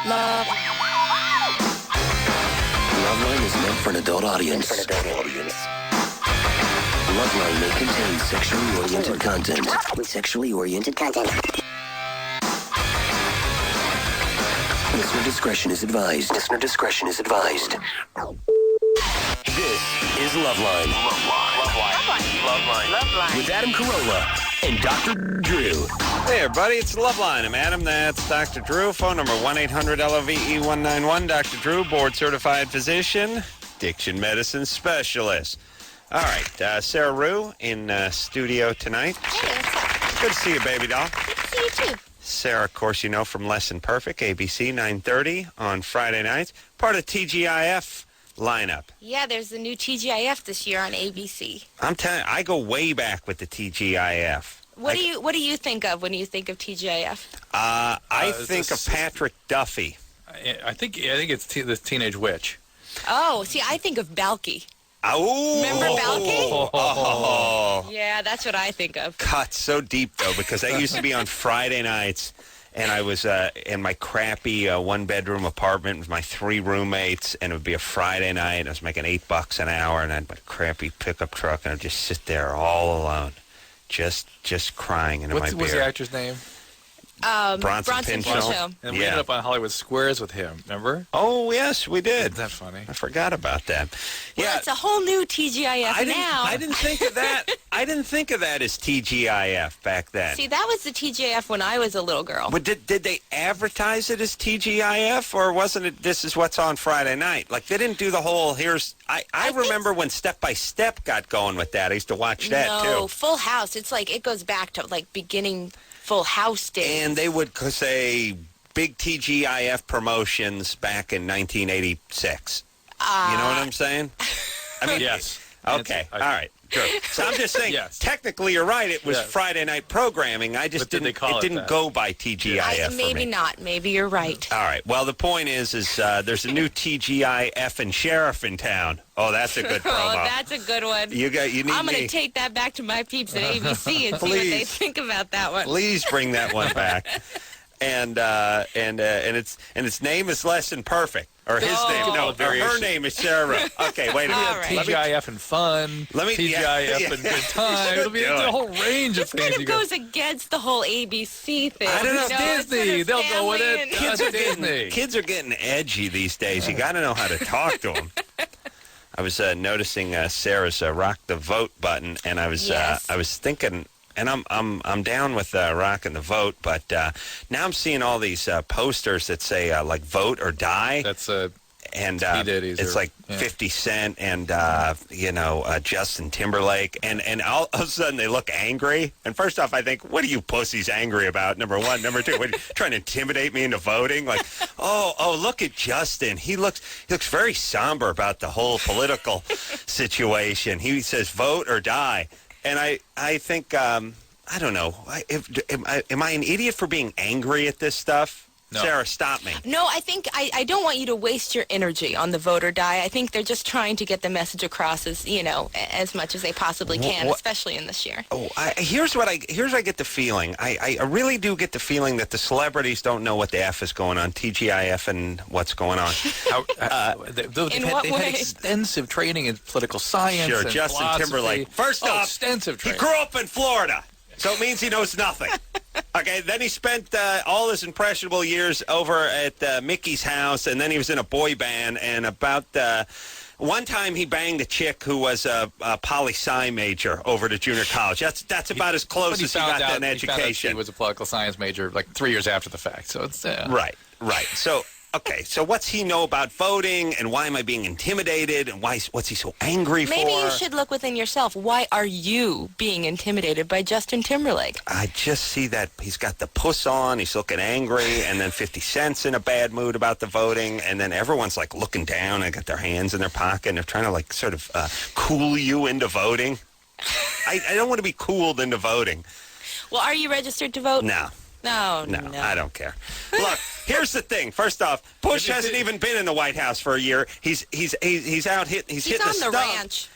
Loveline is meant for an adult audience. Loveline may contain sexually oriented content. Listener discretion is advised. This is Loveline. Loveline. With Adam Carolla and Dr. Drew. Hey, everybody, it's Loveline. I'm Adam. That's Dr. Drew. Phone number 1-800-LOVE-191. Dr. Drew, board-certified physician, addiction medicine specialist. All right, Sara Rue in studio tonight. Hey, what's up? Good to see you, baby doll. Good to see you, too. Sarah, of course, you know from Less Than Perfect, ABC, 9:30 on Friday nights. Part of TGIF lineup. Yeah, there's the new TGIF this year on ABC. I'm telling you, I go way back with the TGIF. What do you think of when you think of TGIF? I think of Patrick Duffy. I think it's the Teenage Witch. Oh, see, I think of Balky. Oh, Remember Balky? Oh. Yeah, that's what I think of. Cut so deep, though, because I used to be on Friday nights, and I was in my crappy one-bedroom apartment with my 3 roommates, and it would be a Friday night. I was making $8 an hour, and I had my crappy pickup truck, and I'd just sit there all alone, just crying into my beer. What's the actor's name? Bronson Pinchot. And we ended up on Hollywood Squares with him, remember? Oh, yes, we did. Isn't that funny? I forgot about that. Well, it's a whole new TGIF now. I didn't think of that. I didn't think of that as TGIF back then. See, that was the TGIF when I was a little girl. But did they advertise it as TGIF, or wasn't it this is what's on Friday night? Like, they didn't do the whole I remember when Step by Step got going with that. I used to watch that, too. No, Full House. It's like, it goes back to, like, beginning Full House days. And they would say big TGIF promotions back in 1986. You know what I'm saying? I mean, yes. Okay. All right. Sure. So I'm just saying, yes. Technically, you're right. It was Yes. Friday night programming. I just But it didn't go by TGIF for Maybe me. not. Maybe you're right. All right. Well, the point is there's a new TGIF and sheriff in town. Oh, that's a good promo. Oh, that's a good one. You need I'm going me. to take that back to my peeps at ABC and see what they think about that one. Please bring that one back. And its name is Less Than Perfect, or his name. No, or her name is Sarah. Okay, wait a minute. All right. TGIF and fun. TGIF and good time. It'll be a whole range of This things. kind of goes against the whole ABC thing. I don't know. You it's Disney. sort of They'll go with family it. and- Kids are getting edgy these days. You got to know how to talk to them. I was noticing Sarah's rock the vote button, and I was thinking. And I'm down with rocking the vote, but now I'm seeing all these posters that say like vote or die. That's and it's like 50 Cent and Justin Timberlake, and all of a sudden they look angry. And first off, I think, what are you pussies angry about? Number one, number two, what, are you trying to intimidate me into voting? Like, oh, look at Justin. He looks very somber about the whole political situation. He says vote or die. And I think, I don't know, am I an idiot for being angry at this stuff? No. Sarah, stop me. No, I think I don't want you to waste your energy on the vote or die. I think they're just trying to get the message across as much as they possibly can, especially in this year. Oh, here's what I get the feeling. I really do get the feeling that the celebrities don't know what the F is going on, TGIF and what's going on. In what they've way? had extensive training in political science. Sure, and Justin philosophy. Timberlake. First off, extensive training. He grew up in Florida, so it means he knows nothing. Okay, then he spent all his impressionable years over at Mickey's house, and then he was in a boy band, and about one time he banged a chick who was a poli-sci major over to junior college. That's about as close as he got to an education. He was a political science major like 3 years after the fact, so it's... Right. So... Okay, so what's he know about voting, and why am I being intimidated, and what's he so angry for? Maybe you should look within yourself. Why are you being intimidated by Justin Timberlake? I just see that he's got the puss on, he's looking angry, and then 50 Cent's in a bad mood about the voting, and then everyone's like looking down and got their hands in their pocket, and they're trying to like sort of cool you into voting. I don't want to be cooled into voting. Well, are you registered to vote? No. No, I don't care. Look, here's the thing. First off, Bush hasn't even been in the White House for a year. He's out hitting. He's hitting on the the stump. ranch.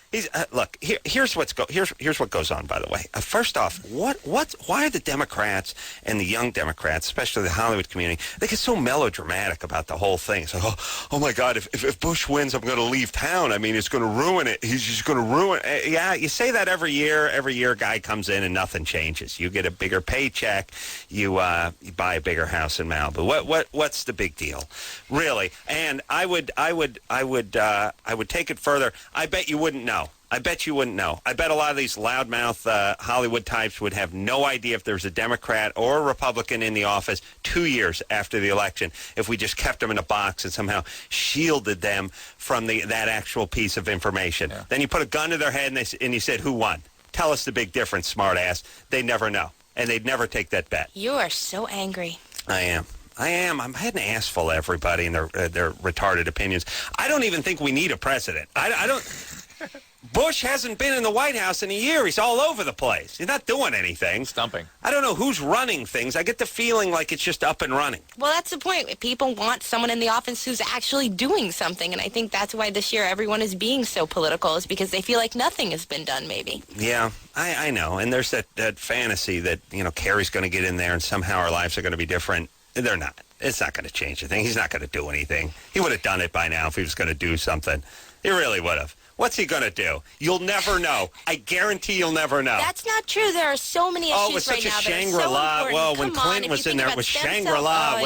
Look. Here's what goes on. By the way, first off, why are the Democrats and the young Democrats, especially the Hollywood community, they get so melodramatic about the whole thing? It's like, oh my God, if Bush wins, I'm going to leave town. I mean, it's going to ruin it. He's just going to ruin it. Yeah, you say that every year. Every year, a guy comes in and nothing changes. You get a bigger paycheck. You buy a bigger house in Malibu. What's the big deal, really? And I would take it further. I bet you wouldn't know. I bet a lot of these loudmouth Hollywood types would have no idea if there's a Democrat or a Republican in the office 2 years after the election if we just kept them in a box and somehow shielded them from that actual piece of information. Yeah. Then you put a gun to their head and you said, who won? Tell us the big difference, smartass. They never know, and they'd never take that bet. You are so angry. I am. I'm head and ass full of everybody and their retarded opinions. I don't even think we need a president. I don't. Bush hasn't been in the White House in a year. He's all over the place. He's not doing anything. Stumping. I don't know who's running things. I get the feeling like it's just up and running. Well, that's the point. People want someone in the office who's actually doing something, and I think that's why this year everyone is being so political, is because they feel like nothing has been done, maybe. Yeah, I know. And there's that fantasy that, Kerry's going to get in there and somehow our lives are going to be different. They're not. It's not going to change a thing. He's not going to do anything. He would have done it by now if he was going to do something. He really would have. What's he going to do? You'll never know. I guarantee you'll never know. That's not true. There are so many issues right now. Oh, it was such a Shangri-La. So well, when Clinton was in there, it was Shangri-La.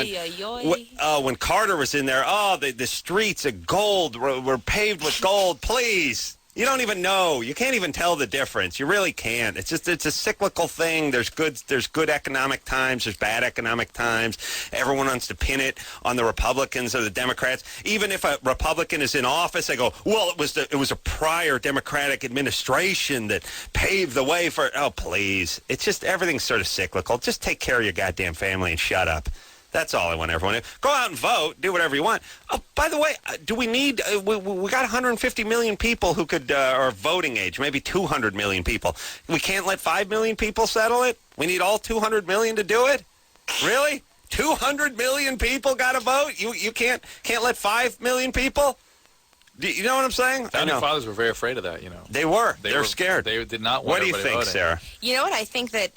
When Carter was in there, the streets of gold were paved with gold. Please. You don't even know. You can't even tell the difference. You really can't. It's a cyclical thing. There's good economic times. There's bad economic times. Everyone wants to pin it on the Republicans or the Democrats. Even if a Republican is in office, they go, well, it was a prior Democratic administration that paved the way for. Oh, please. It's just everything's sort of cyclical. Just take care of your goddamn family and shut up. That's all I want everyone to go out and vote, do whatever you want. Oh, by the way, do we need, we got 150 million people who could, are voting age, maybe 200 million people. We can't let 5 million people settle it? We need all 200 million to do it? Really? 200 million people got to vote? You can't let 5 million people? You know what I'm saying? Founding fathers were very afraid of that, They were. They were scared. They did not want everybody voting. What do you think, Sarah? You know what? I think that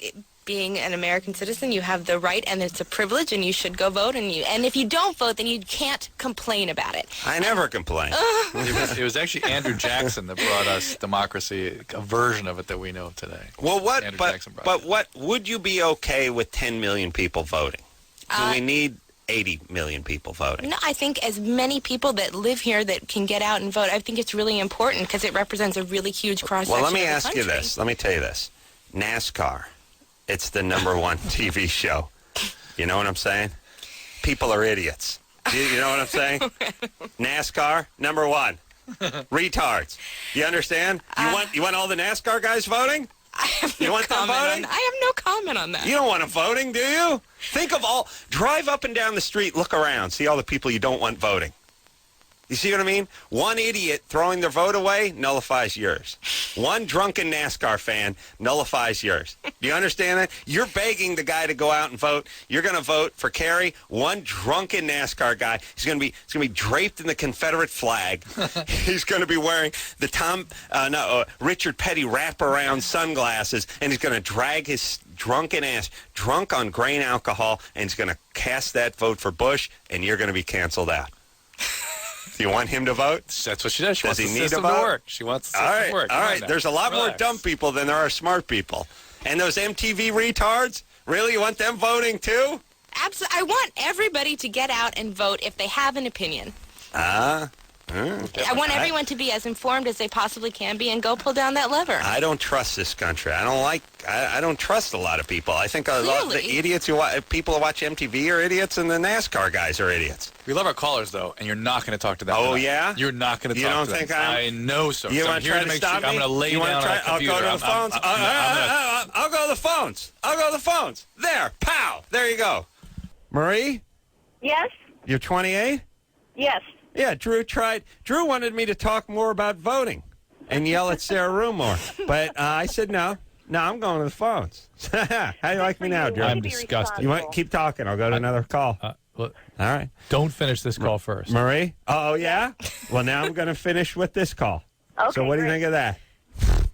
being an American citizen, you have the right, and it's a privilege, and you should go vote. And if you don't vote, then you can't complain about it. I never complain. It was actually Andrew Jackson that brought us democracy, a version of it that we know today. Well, what would you be okay with 10 million people voting? Do we need 80 million people voting? No, I think as many people that live here that can get out and vote, I think it's really important because it represents a really huge cross-section Well, let me of the ask you country. this. Let me tell you this. NASCAR. It's the number one TV show. You know what I'm saying? People are idiots. You know what I'm saying? NASCAR, number one. Retards. You understand? You want all the NASCAR guys voting? I have no comment. I have no comment on that. You don't want them voting, do you? Drive up and down the street, look around, see all the people you don't want voting. You see what I mean? One idiot throwing their vote away nullifies yours. One drunken NASCAR fan nullifies yours. Do you understand that? You're begging the guy to go out and vote. You're going to vote for Kerry. One drunken NASCAR guy. He's going to be draped in the Confederate flag. He's going to be wearing the Richard Petty wraparound sunglasses, and he's going to drag his drunken ass, drunk on grain alcohol, and he's going to cast that vote for Bush, and you're going to be canceled out. Do you want him to vote? That's what she does. She wants the system to work. She wants the system to work. All right. There's a lot more dumb people than there are smart people. And those MTV retards, really? You want them voting too? Absolutely. I want everybody to get out and vote if they have an opinion. I want everyone to be as informed as they possibly can be and go pull down that lever. I don't trust this country. I don't trust a lot of people. I think a lot of the idiots people who watch MTV are idiots, and the NASCAR guys are idiots. We love our callers, though, and you're not going to talk to them. Oh, yeah? You're not going to talk to them. You don't think I know so. You want to try to stop me? I'm going to lay down on the computer. I'll go to the phones. I'll go to the phones. I'll go to the phones. There. Pow. There you go. Marie? Yes? You're 28? Yes. Yeah, Drew wanted me to talk more about voting and yell at Sara Rue more. But I said no. No, I'm going to the phones. How do you like me now, Drew? I'm disgusted. You want keep talking? I'll go to another call. Look, all right. Don't finish this call first. Marie? Oh, yeah? Well, now I'm going to finish with this call. Okay, So what do you great. think of that?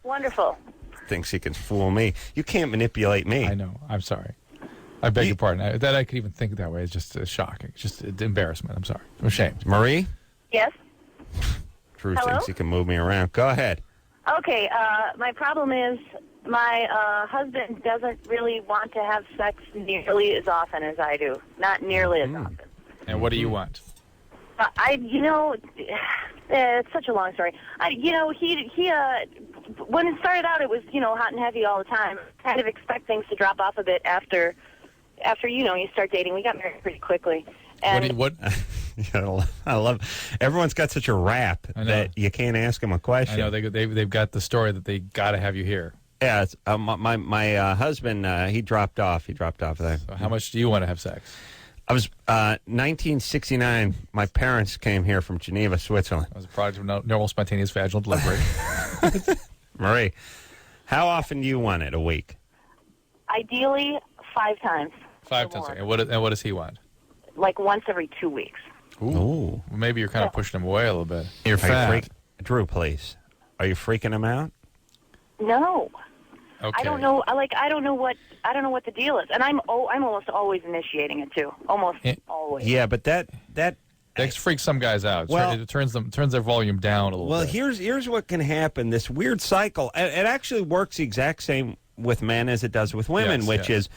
Wonderful. Thinks he can fool me. You can't manipulate me. I know. I'm sorry. I beg your pardon. That I could even think that way is just shocking. It's just embarrassment. I'm sorry. I'm ashamed. Marie? Yes? Drew Hello? thinks he can move me around. Go ahead. Okay, my problem is my husband doesn't really want to have sex nearly as often as I do. Not nearly as often. And what do you want? It's such a long story. When it started out, it was, hot and heavy all the time. Kind of expect things to drop off a bit after you start dating. We got married pretty quickly. And What? I love. Everyone's got such a rap that you can't ask them a question. I know they've got the story that they got to have you hear. Yeah, it's, my husband, he dropped off. He dropped off there. So how much do you want to have sex? I was 1969. My parents came here from Geneva, Switzerland. As a product of normal spontaneous vaginal delivery. Marie, how often do you want it a week? ideally 5 times. 5 times. And what does he want? Like once every 2 weeks. Ooh. Well, maybe you're kind of pushing him away a little bit. You're fat. Drew, please. Are you freaking him out? No. Okay. I don't know. I don't know what the deal is, and I'm almost always initiating it too. Almost always. Yeah, but that freaks some guys out. Well, It turns their volume down a little bit. Well, here's what can happen. This weird cycle. It actually works the exact same with men as it does with women, which is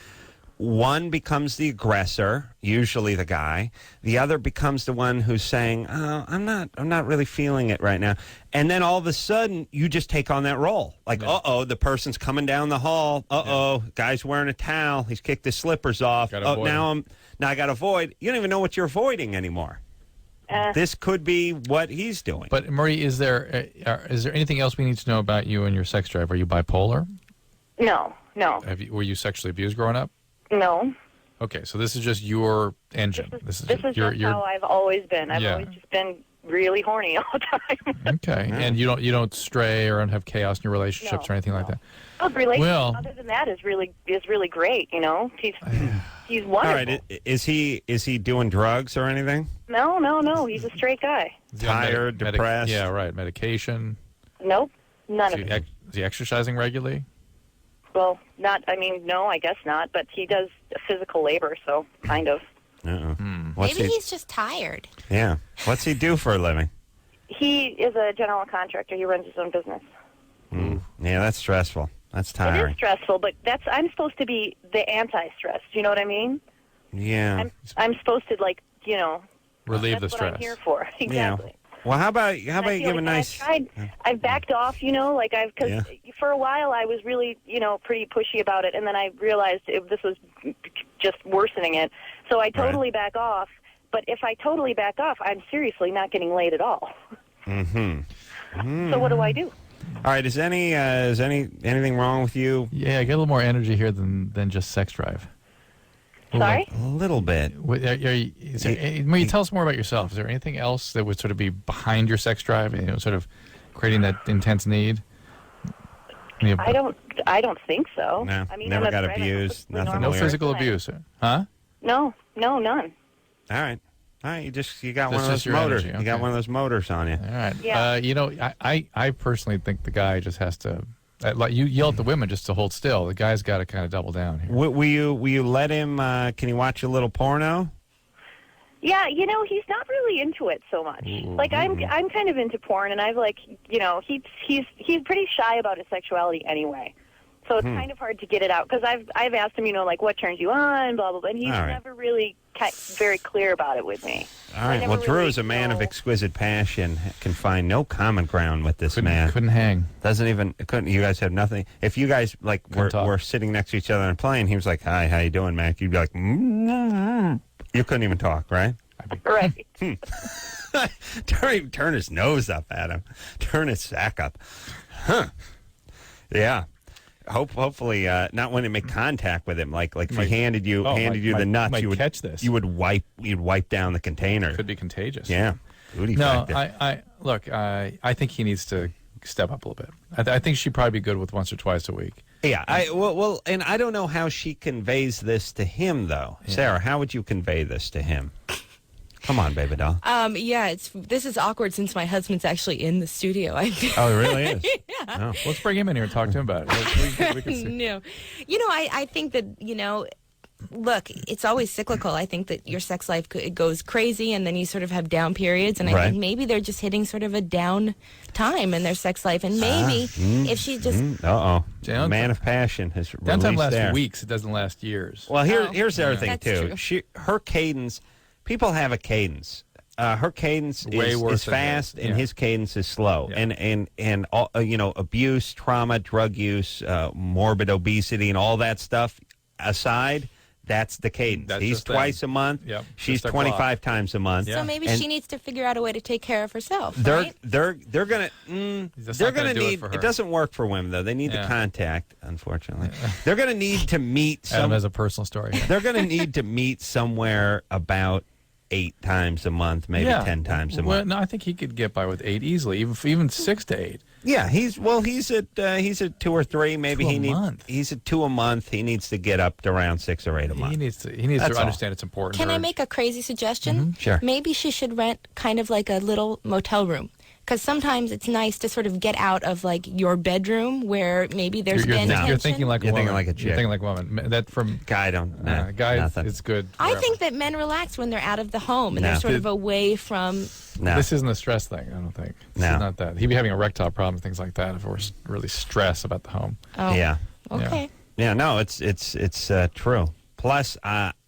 one becomes the aggressor, usually the guy. The other becomes the one who's saying, "Oh, I'm not really feeling it right now." And then all of a sudden, you just take on that role. Like, the person's coming down the hall. Guy's wearing a towel. He's kicked his slippers off. Now I got to avoid. You don't even know what you're avoiding anymore. This could be what he's doing. But Marie, is there anything else we need to know about you and your sex drive? Are you bipolar? No. Were you sexually abused growing up? No. Okay, so this is just your engine. This is just how I've always been. I've always just been really horny all the time. Okay, and you don't stray or have chaos in your relationships or anything like that. Well, the relationship, other than that, is really great. You know, he's wonderful. All right, is he doing drugs or anything? No. He's a straight guy. Tired, depressed. Yeah, right. Medication. Nope, none of it. Is he exercising regularly? Well, not. I mean, no, I guess not. But he does physical labor, so kind of. Maybe he's just tired. Yeah. What's he do for a living? He is a general contractor. He runs his own business. Yeah, that's stressful. That's tiring. It is stressful, but I'm supposed to be the anti-stress. Do you know what I mean? Yeah. I'm supposed to, relieve the that's stress. what I'm here for. Exactly. Yeah. Well, how about you give a nice? I've backed off, because for a while I was really, pretty pushy about it, and then I realized this was just worsening it. So I totally back off. But if I totally back off, I'm seriously not getting laid at all. So what do I do? All right. Is anything wrong with you? Yeah, I get a little more energy here than just sex drive. Sorry? A little bit. Marie, tell us more about yourself. Is there anything else that would sort of be behind your sex drive, sort of creating that intense need? I don't think so. No, I mean, never got abused. Nothing. No physical abuse, huh? No, none. All right. You got That's one of those just your motors. energy, You got one of those motors on you. All right. Yeah. I personally think the guy just has to. You yell at the women just to hold still. The guy's got to kind of double down here. Will you let him? Can he watch a little porno? Yeah, he's not really into it so much. I'm kind of into porn, and I've he's pretty shy about his sexuality anyway. So it's kind of hard to get it out because I've asked him, what turns you on, blah blah blah, and he's never really very clear about it with me. All right. Well, Drew is a man of exquisite passion. Can find no common ground with this man. Couldn't hang. Couldn't. You guys have nothing. If you guys were sitting next to each other on a plane, he was like, "Hi, how you doing, Mac?" You'd be like, You couldn't even talk, right? Right. Turn his nose up at him. Turn his sack up. Huh. Yeah. Hopefully, not when they make contact with him. Like if he handed you the nuts, you would catch this. You'd wipe down the container. Could be contagious. Yeah. Booty no, factor. I think he needs to step up a little bit. I think she'd probably be good with once or twice a week. Yeah. And I don't know how she conveys this to him though. Yeah. Sarah, how would you convey this to him? Come on, baby doll. Yeah, this is awkward since my husband's actually in the studio. I think. Oh, it really is? Yeah. Oh. Let's bring him in here and talk to him about it. We can see. No. I think that, look, it's always cyclical. I think that your sex life it goes crazy, and then you sort of have down periods, and I think maybe they're just hitting sort of a down time in their sex life, and maybe if she just... Man of passion has Downtime released lasts there. weeks. It doesn't last years. Well, here's the other thing, That's too. true. Her cadence, people have a cadence. Her cadence Way worse is than fast, his. and Yeah. his cadence is slow. Yeah. And all, abuse, trauma, drug use, morbid obesity, and all that stuff aside, that's the cadence. That's He's just them. twice a month. Yep. She's Just their 25 times a month. Yeah. So maybe And she needs to figure out a way to take care of herself, They're right? they're gonna That's they're not gonna gonna do it need for her. it doesn't work for women though. They need the Yeah. contact, unfortunately. They're gonna need to meet Adam some has a personal story. they're gonna need to meet somewhere about 8 times a month, maybe 10 times a month. No, I think he could get by with 8 easily, even 6 to 8. Yeah, he's at 2 or 3, maybe 2 a he needs month. he's at 2 a month. He needs to get up to around 6 or 8 a month. He needs to That's all. understand it's important. Can to I her. make a crazy suggestion? Mm-hmm. Sure. Maybe she should rent kind of like a little motel room. Because sometimes it's nice to sort of get out of like your bedroom where maybe there's You're, been you're tension. thinking like a You're woman. thinking like a chick. You're thinking like a woman. That from Guy don't no, guys, nothing. it's good. I forever. think that men relax when they're out of the home and No. they're sort of away from... No. This isn't a stress thing. I don't think. This No. is not that. He'd be having erectile problems, things like that, if it was really stress about the home. Oh, Yeah. okay. Yeah, no, it's true. Plus,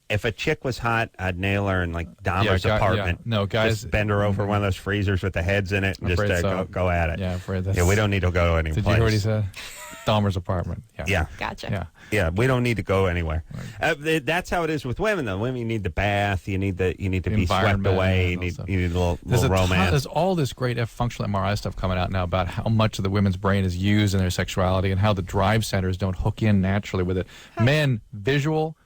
if a chick was hot, I'd nail her in like Dahmer's apartment. Yeah. No, guys, Just bend her over one of those freezers with the heads in it and just Afraid so. go at it. Yeah, afraid that's. Yeah, we don't need to go any Did place. you hear what he said? Dahmer's apartment. Yeah. Yeah. Gotcha. Yeah. Yeah, we don't need to go anywhere. That's how it is with women, though. Women, you need the bath. You need to be swept Environment away. You and all need, stuff. you need a little There's romance. There's all this great functional MRI stuff coming out now about how much of the women's brain is used in their sexuality and how the drive centers don't hook in naturally with it. Men, visual,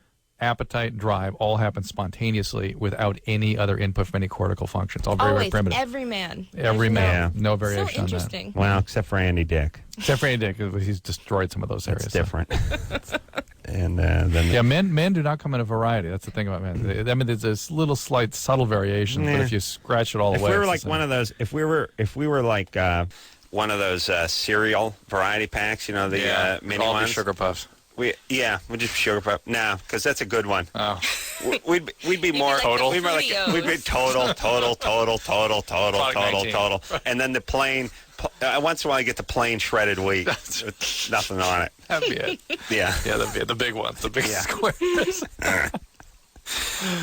appetite, drive all happen spontaneously without any other input from any cortical functions. All very, very Always, primitive. every man. Every There's man. Yeah. No So variation on that. interesting. Well, except for Andy Dick. Except for Andy Dick, he's destroyed some of those areas. It's different. And then Yeah, men do not come in a variety. That's the thing about men. I mean, there's this little slight subtle variation, but Yeah. if you scratch it all if away, we were it's the like same. one of those, if we were like one of those cereal variety packs, the mini all be ones. sugar puffs. We'd just sugar puff. No, because that's a good one. Oh, We'd be more like total. the Fruitios. We'd be total, and then the plain. Once in a while, you get the plain shredded wheat with nothing on it. that'd be it. Yeah, Yeah, that'd be it. The big ones, the big Yeah. squares.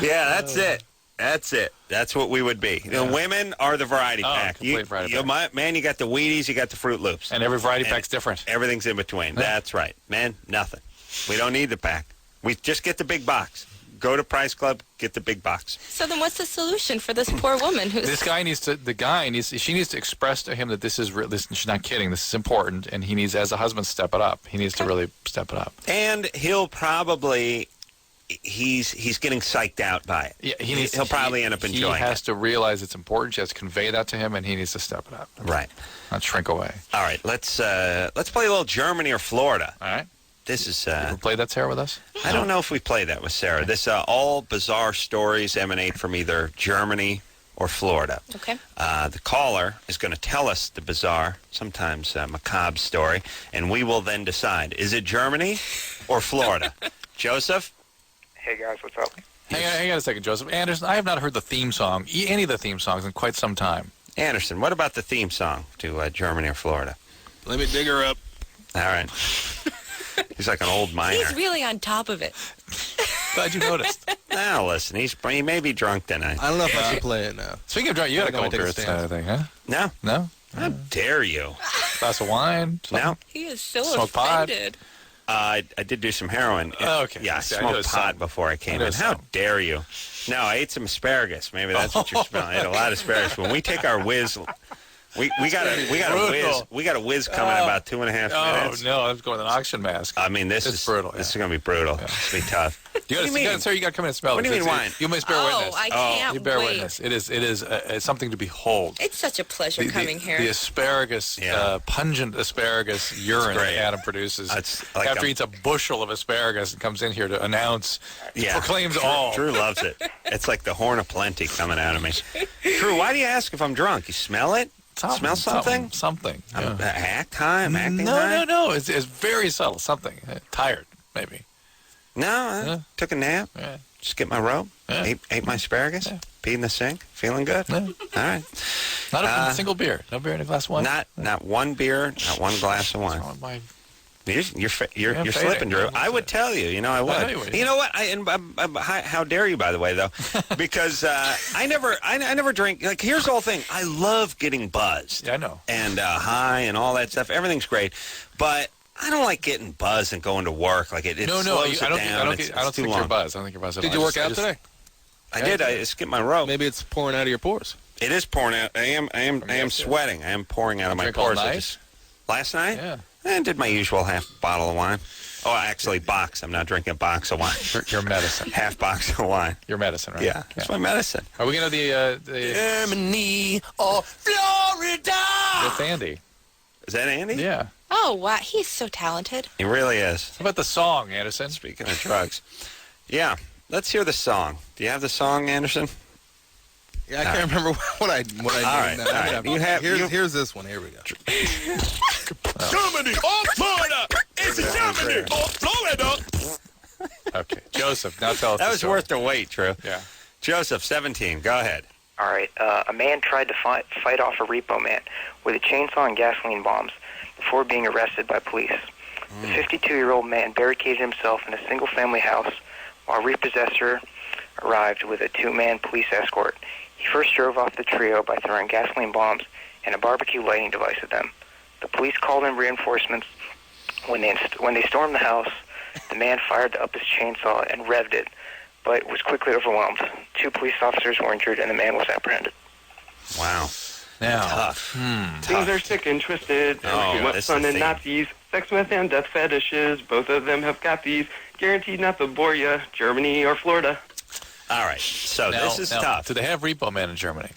yeah, that's it. That's it. That's what we would be. Women are the variety pack. complete variety pack. Man, you got the Wheaties, you got the Fruit Loops. And every variety And pack's different. Everything's in between. That's right. Men, nothing. We don't need the pack. We just get the big box. Go to Price Club, get the big box. So then what's the solution for this poor woman who's... She needs to express to him that this is real. She's not kidding. This is important, and he needs, as a husband, step it up. He needs to really step it up. And he'll probably he's getting psyched out by it. Yeah, he'll probably end up enjoying He has it. to realize it's important. She has to convey that to him, and he needs to step it up. Right. Not shrink away. All right. Let's play a little Germany or Florida. All right. This is You play that, Sarah, with us? I don't know if we play that with Sarah. This all bizarre stories emanate from either Germany or Florida. Okay. The caller is going to tell us the bizarre, sometimes macabre story, and we will then decide, is it Germany or Florida? Joseph? Hey guys, what's up? Hang on a second, Joseph. Anderson, I have not heard the theme song, any of the theme songs, in quite some time. Anderson, what about the theme song to Germany or Florida? Let me dig her up. All right. He's like an old miner. He's really on top of it. Glad you noticed. Now listen, he may be drunk tonight. I don't know if I should play it now. Speaking of drunk, you got a I think couple I'm gonna take a beers, I think, huh? No? No? How dare you? Glass of wine? No? He is so Smoke pot? offended. I did do some heroin. Oh, okay. Yeah, I See, I knew it smoked was pot something. before I came I knew in. it was How something. dare you? No, I ate some asparagus. Maybe that's what you're smelling. I ate a lot of asparagus. When we take our We got a whiz coming in about 2.5 minutes. Oh no, I'm going with an auction mask. I mean, this is brutal. This is going to be brutal. Yeah. It's going to be tough. You got to come in and smell. What do you mean wine? You must bear witness. I can't you bear wait. witness. It is it's something to behold. It's such a pleasure coming here. The asparagus, pungent asparagus urine that Adam produces like after he eats a bushel of asparagus and comes in here to announce, proclaims all. Drew loves it. It's like the horn of plenty coming out of me. Drew, why do you ask if I'm drunk? You smell it? Smell something? Something. Yeah. Act high? I'm acting high? No. It's very subtle. Something. Tired, maybe. No, I took a nap. Yeah. Just get my robe. Yeah. Ate my asparagus. Yeah. Peed in the sink. Feeling good. Yeah. All right. Not a single beer. No beer in a glass of wine. Not one beer. Not one glass of wine. What's wrong with You're fading. slipping, Drew. I would tell you. I would. I know you would. You know what? How dare you? By the way, though, because I never drink. Like, here's the whole thing. I love getting buzzed. Yeah, I know. And high and all that stuff. Everything's great, but I don't like getting buzzed and going to work. Like it slows it down. I don't think you're buzzed. I don't think you're buzzed at all. Did you work out today? I did. I skipped my rope. Maybe it's pouring out of your pores. It is pouring out. I am sweating. I am pouring out of my Drink all pores. night? Last night? Yeah. I did my usual half bottle of wine. Oh, actually, box. I'm not drinking a box of wine. Your medicine. Half box of wine. Your medicine, right? Yeah, it's my medicine. Are we going to the Germany or Florida? with Andy? Is that Andy? Yeah. Oh, wow. He's so talented. He really is. How about the song, Anderson? Speaking of drugs. Yeah, let's hear the song. Do you have the song, Anderson? Yeah, I can't remember what I named. All right. Here's this one. Here we go. Germany or Florida? It's Germany or Florida? Okay. Joseph, now tell us That the was story. worth the wait, Drew. Yeah. Joseph, 17. Go ahead. All right. A man tried to fight off a repo man with a chainsaw and gasoline bombs before being arrested by police. The 52-year-old man barricaded himself in a single-family house while a repossessor arrived with a two-man police escort. He first drove off the trio by throwing gasoline bombs and a barbecue lighting device at them. The police called in reinforcements. When they stormed the house, the man fired up his chainsaw and revved it, but was quickly overwhelmed. 2 police officers were injured, and the man was apprehended. Wow. Now. Tough. Things are sick and twisted. Oh, What's this fun is the and theme. Nazis, sex, meth, and death fetishes. Both of them have got these. Guaranteed not to bore ya. Germany or Florida. All right. So this is now, tough. Do they have Repo Man in Germany?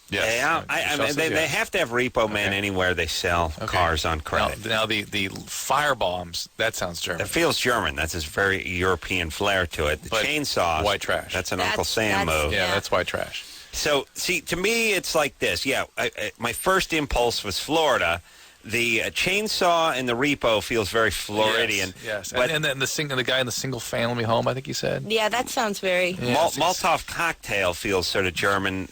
Yes. Yeah, I mean, they have to have Repo Man anywhere they sell cars on credit. Now the fire bombs, that sounds German. It feels German. That's his very European flair to it. The But chainsaw, white trash. That's an Uncle Sam move. Yeah, that's white trash. So, see, to me, it's like this. Yeah, my first impulse was Florida. The chainsaw and the repo feels very Floridian. Yes. But And then the guy in the single family home, I think he said. Yeah, that sounds very... Molotov cocktail feels sort of German.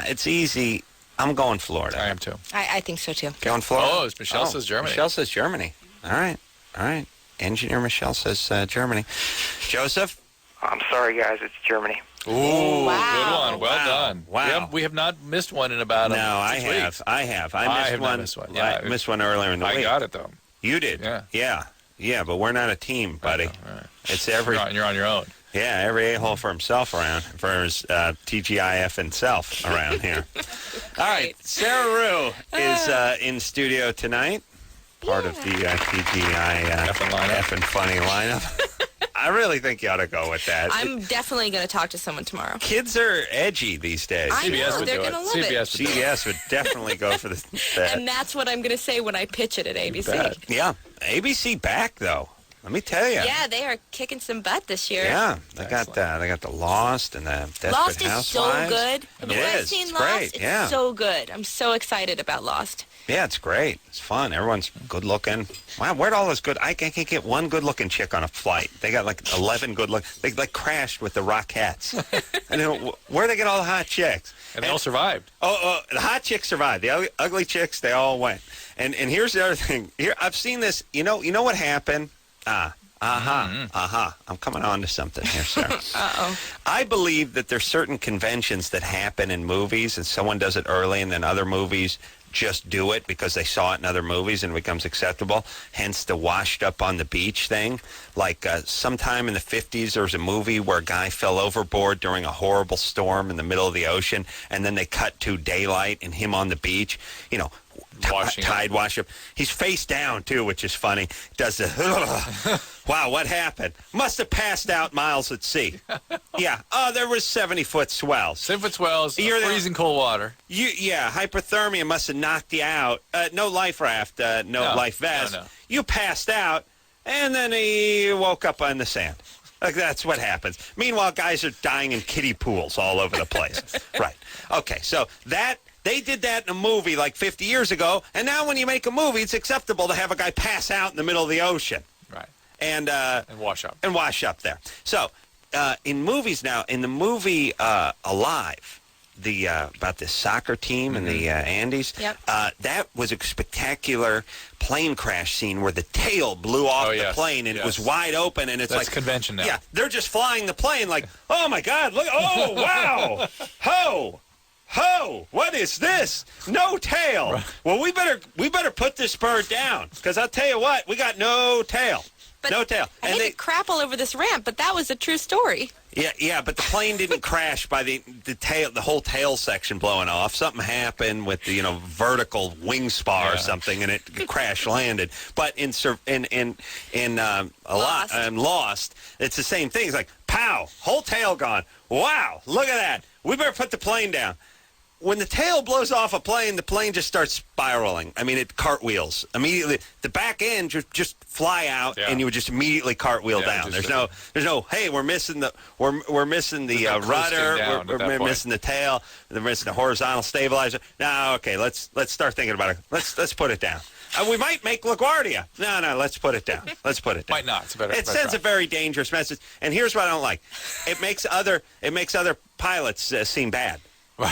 It's easy. I'm going Florida. I am too. I think so, too. Going Florida? Oh, Michelle says Germany. Michelle says Germany. All right. Engineer Michelle says Germany. Joseph? I'm sorry, guys. It's Germany. Ooh, Wow. good one. Well done. Wow. We have not missed one in about No, 6 weeks. I have. I have missed not one. missed one. I missed one earlier in the week. I got it, though. You did? Yeah, but we're not a team, buddy. All right. It's every... You're on your own. Yeah, every a-hole for himself around, for his TGIF himself around here. All right, Sara Rue is in studio tonight, part of the TGI F and Funny lineup. I really think you ought to go with that. I'm definitely going to talk to someone tomorrow. Kids are edgy these days. I know, CBS would they're do it. going to love it. CBS would definitely go for that. And that's what I'm going to say when I pitch it at ABC. bet. Yeah, ABC back, though. Let me tell you. Yeah, they are kicking some butt this year. Yeah, they got the Lost and the Desperate Lost is Housewives. so good. Have you guys seen It's Lost? great. It's so good. I'm so excited about Lost. Yeah, it's great. It's fun. Everyone's good looking. Wow, where'd all this good... I can't get one good looking chick on a flight. They got like 11 good look. They like crashed with the Rockettes. And then, where'd they get all the hot chicks? And they all survived. Oh, the hot chicks survived. The ugly chicks, they all went. And here's the other thing. Here, I've seen this. You know what happened? I'm coming on to something here, Sarah. Uh-oh. I believe that there's certain conventions that happen in movies, and someone does it early, and then other movies just do it because they saw it in other movies and it becomes acceptable. Hence the washed up on the beach thing. Like sometime in the 50s, there was a movie where a guy fell overboard during a horrible storm in the middle of the ocean, and then they cut to daylight and him on the beach, you know, tide wash up. He's face down, too, which is funny. Does the, wow, what happened? Must have passed out miles at sea. Yeah. Oh, there was 70-foot swells. 7-foot swells, freezing cold water. Hypothermia must have knocked you out. No life raft, no life vest. No. You passed out, and then he woke up on the sand. Like, that's what happens. Meanwhile, guys are dying in kiddie pools all over the place. Right. Okay, so they did that in a movie like 50 years ago, and now when you make a movie, it's acceptable to have a guy pass out in the middle of the ocean. Right. And wash up. And wash up there. So, in movies now, in the movie Alive, about this soccer team in the Andes, that was a spectacular plane crash scene where the tail blew off the plane and it was wide open, and it's That's like convention now. Yeah, they're just flying the plane like, oh my God, look, oh wow, ho, what is this? No tail. Right. Well, we better put this bird down, because I'll tell you what, we got no tail. But no tail. I hate to crap all over this ramp, but that was a true story. Yeah, but the plane didn't crash by the tail, the whole tail section blowing off. Something happened with the vertical wing spar or something, and it crash landed. But in Lost, it's the same thing. It's like, pow, whole tail gone. Wow, look at that. We better put the plane down. When the tail blows off a plane, the plane just starts spiraling. I mean, it cartwheels immediately. The back end just fly out, and you would just immediately cartwheel down. There's no. Hey, we're missing the rudder. We're missing the tail. We're missing the horizontal stabilizer. No, okay. Let's start thinking about it. Let's put it down. We might make LaGuardia. No, let's put it down. Let's put it down. Might not. It's better. It sends a very dangerous message. And here's what I don't like. It makes other pilots seem bad.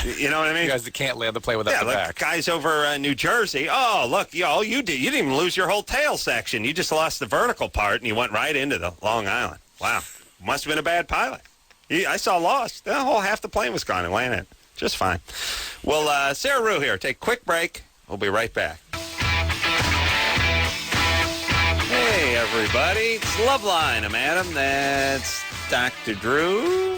You know what I mean? You guys that can't land the plane without the back. Guys over New Jersey. Oh, look, all you didn't even lose your whole tail section. You just lost the vertical part, and you went right into the Long Island. Wow. Must have been a bad pilot. I saw Lost. The whole half the plane was gone and landed. Just fine. Well, Sara Rue here. Take a quick break. We'll be right back. Hey, everybody. It's Loveline. I'm Adam. That's Dr. Drew.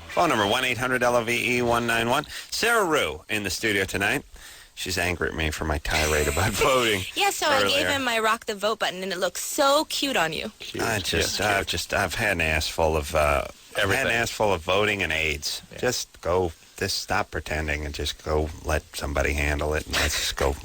Phone number 1-800-LOVE-191. Sara Rue in the studio tonight. She's angry at me for my tirade about voting. Yeah, so earlier. I gave him my rock the vote button, and it looks so cute on you. I've had an ass full of everything. I've had an ass full of voting and AIDS. Yeah. Just stop pretending and just go let somebody handle it, and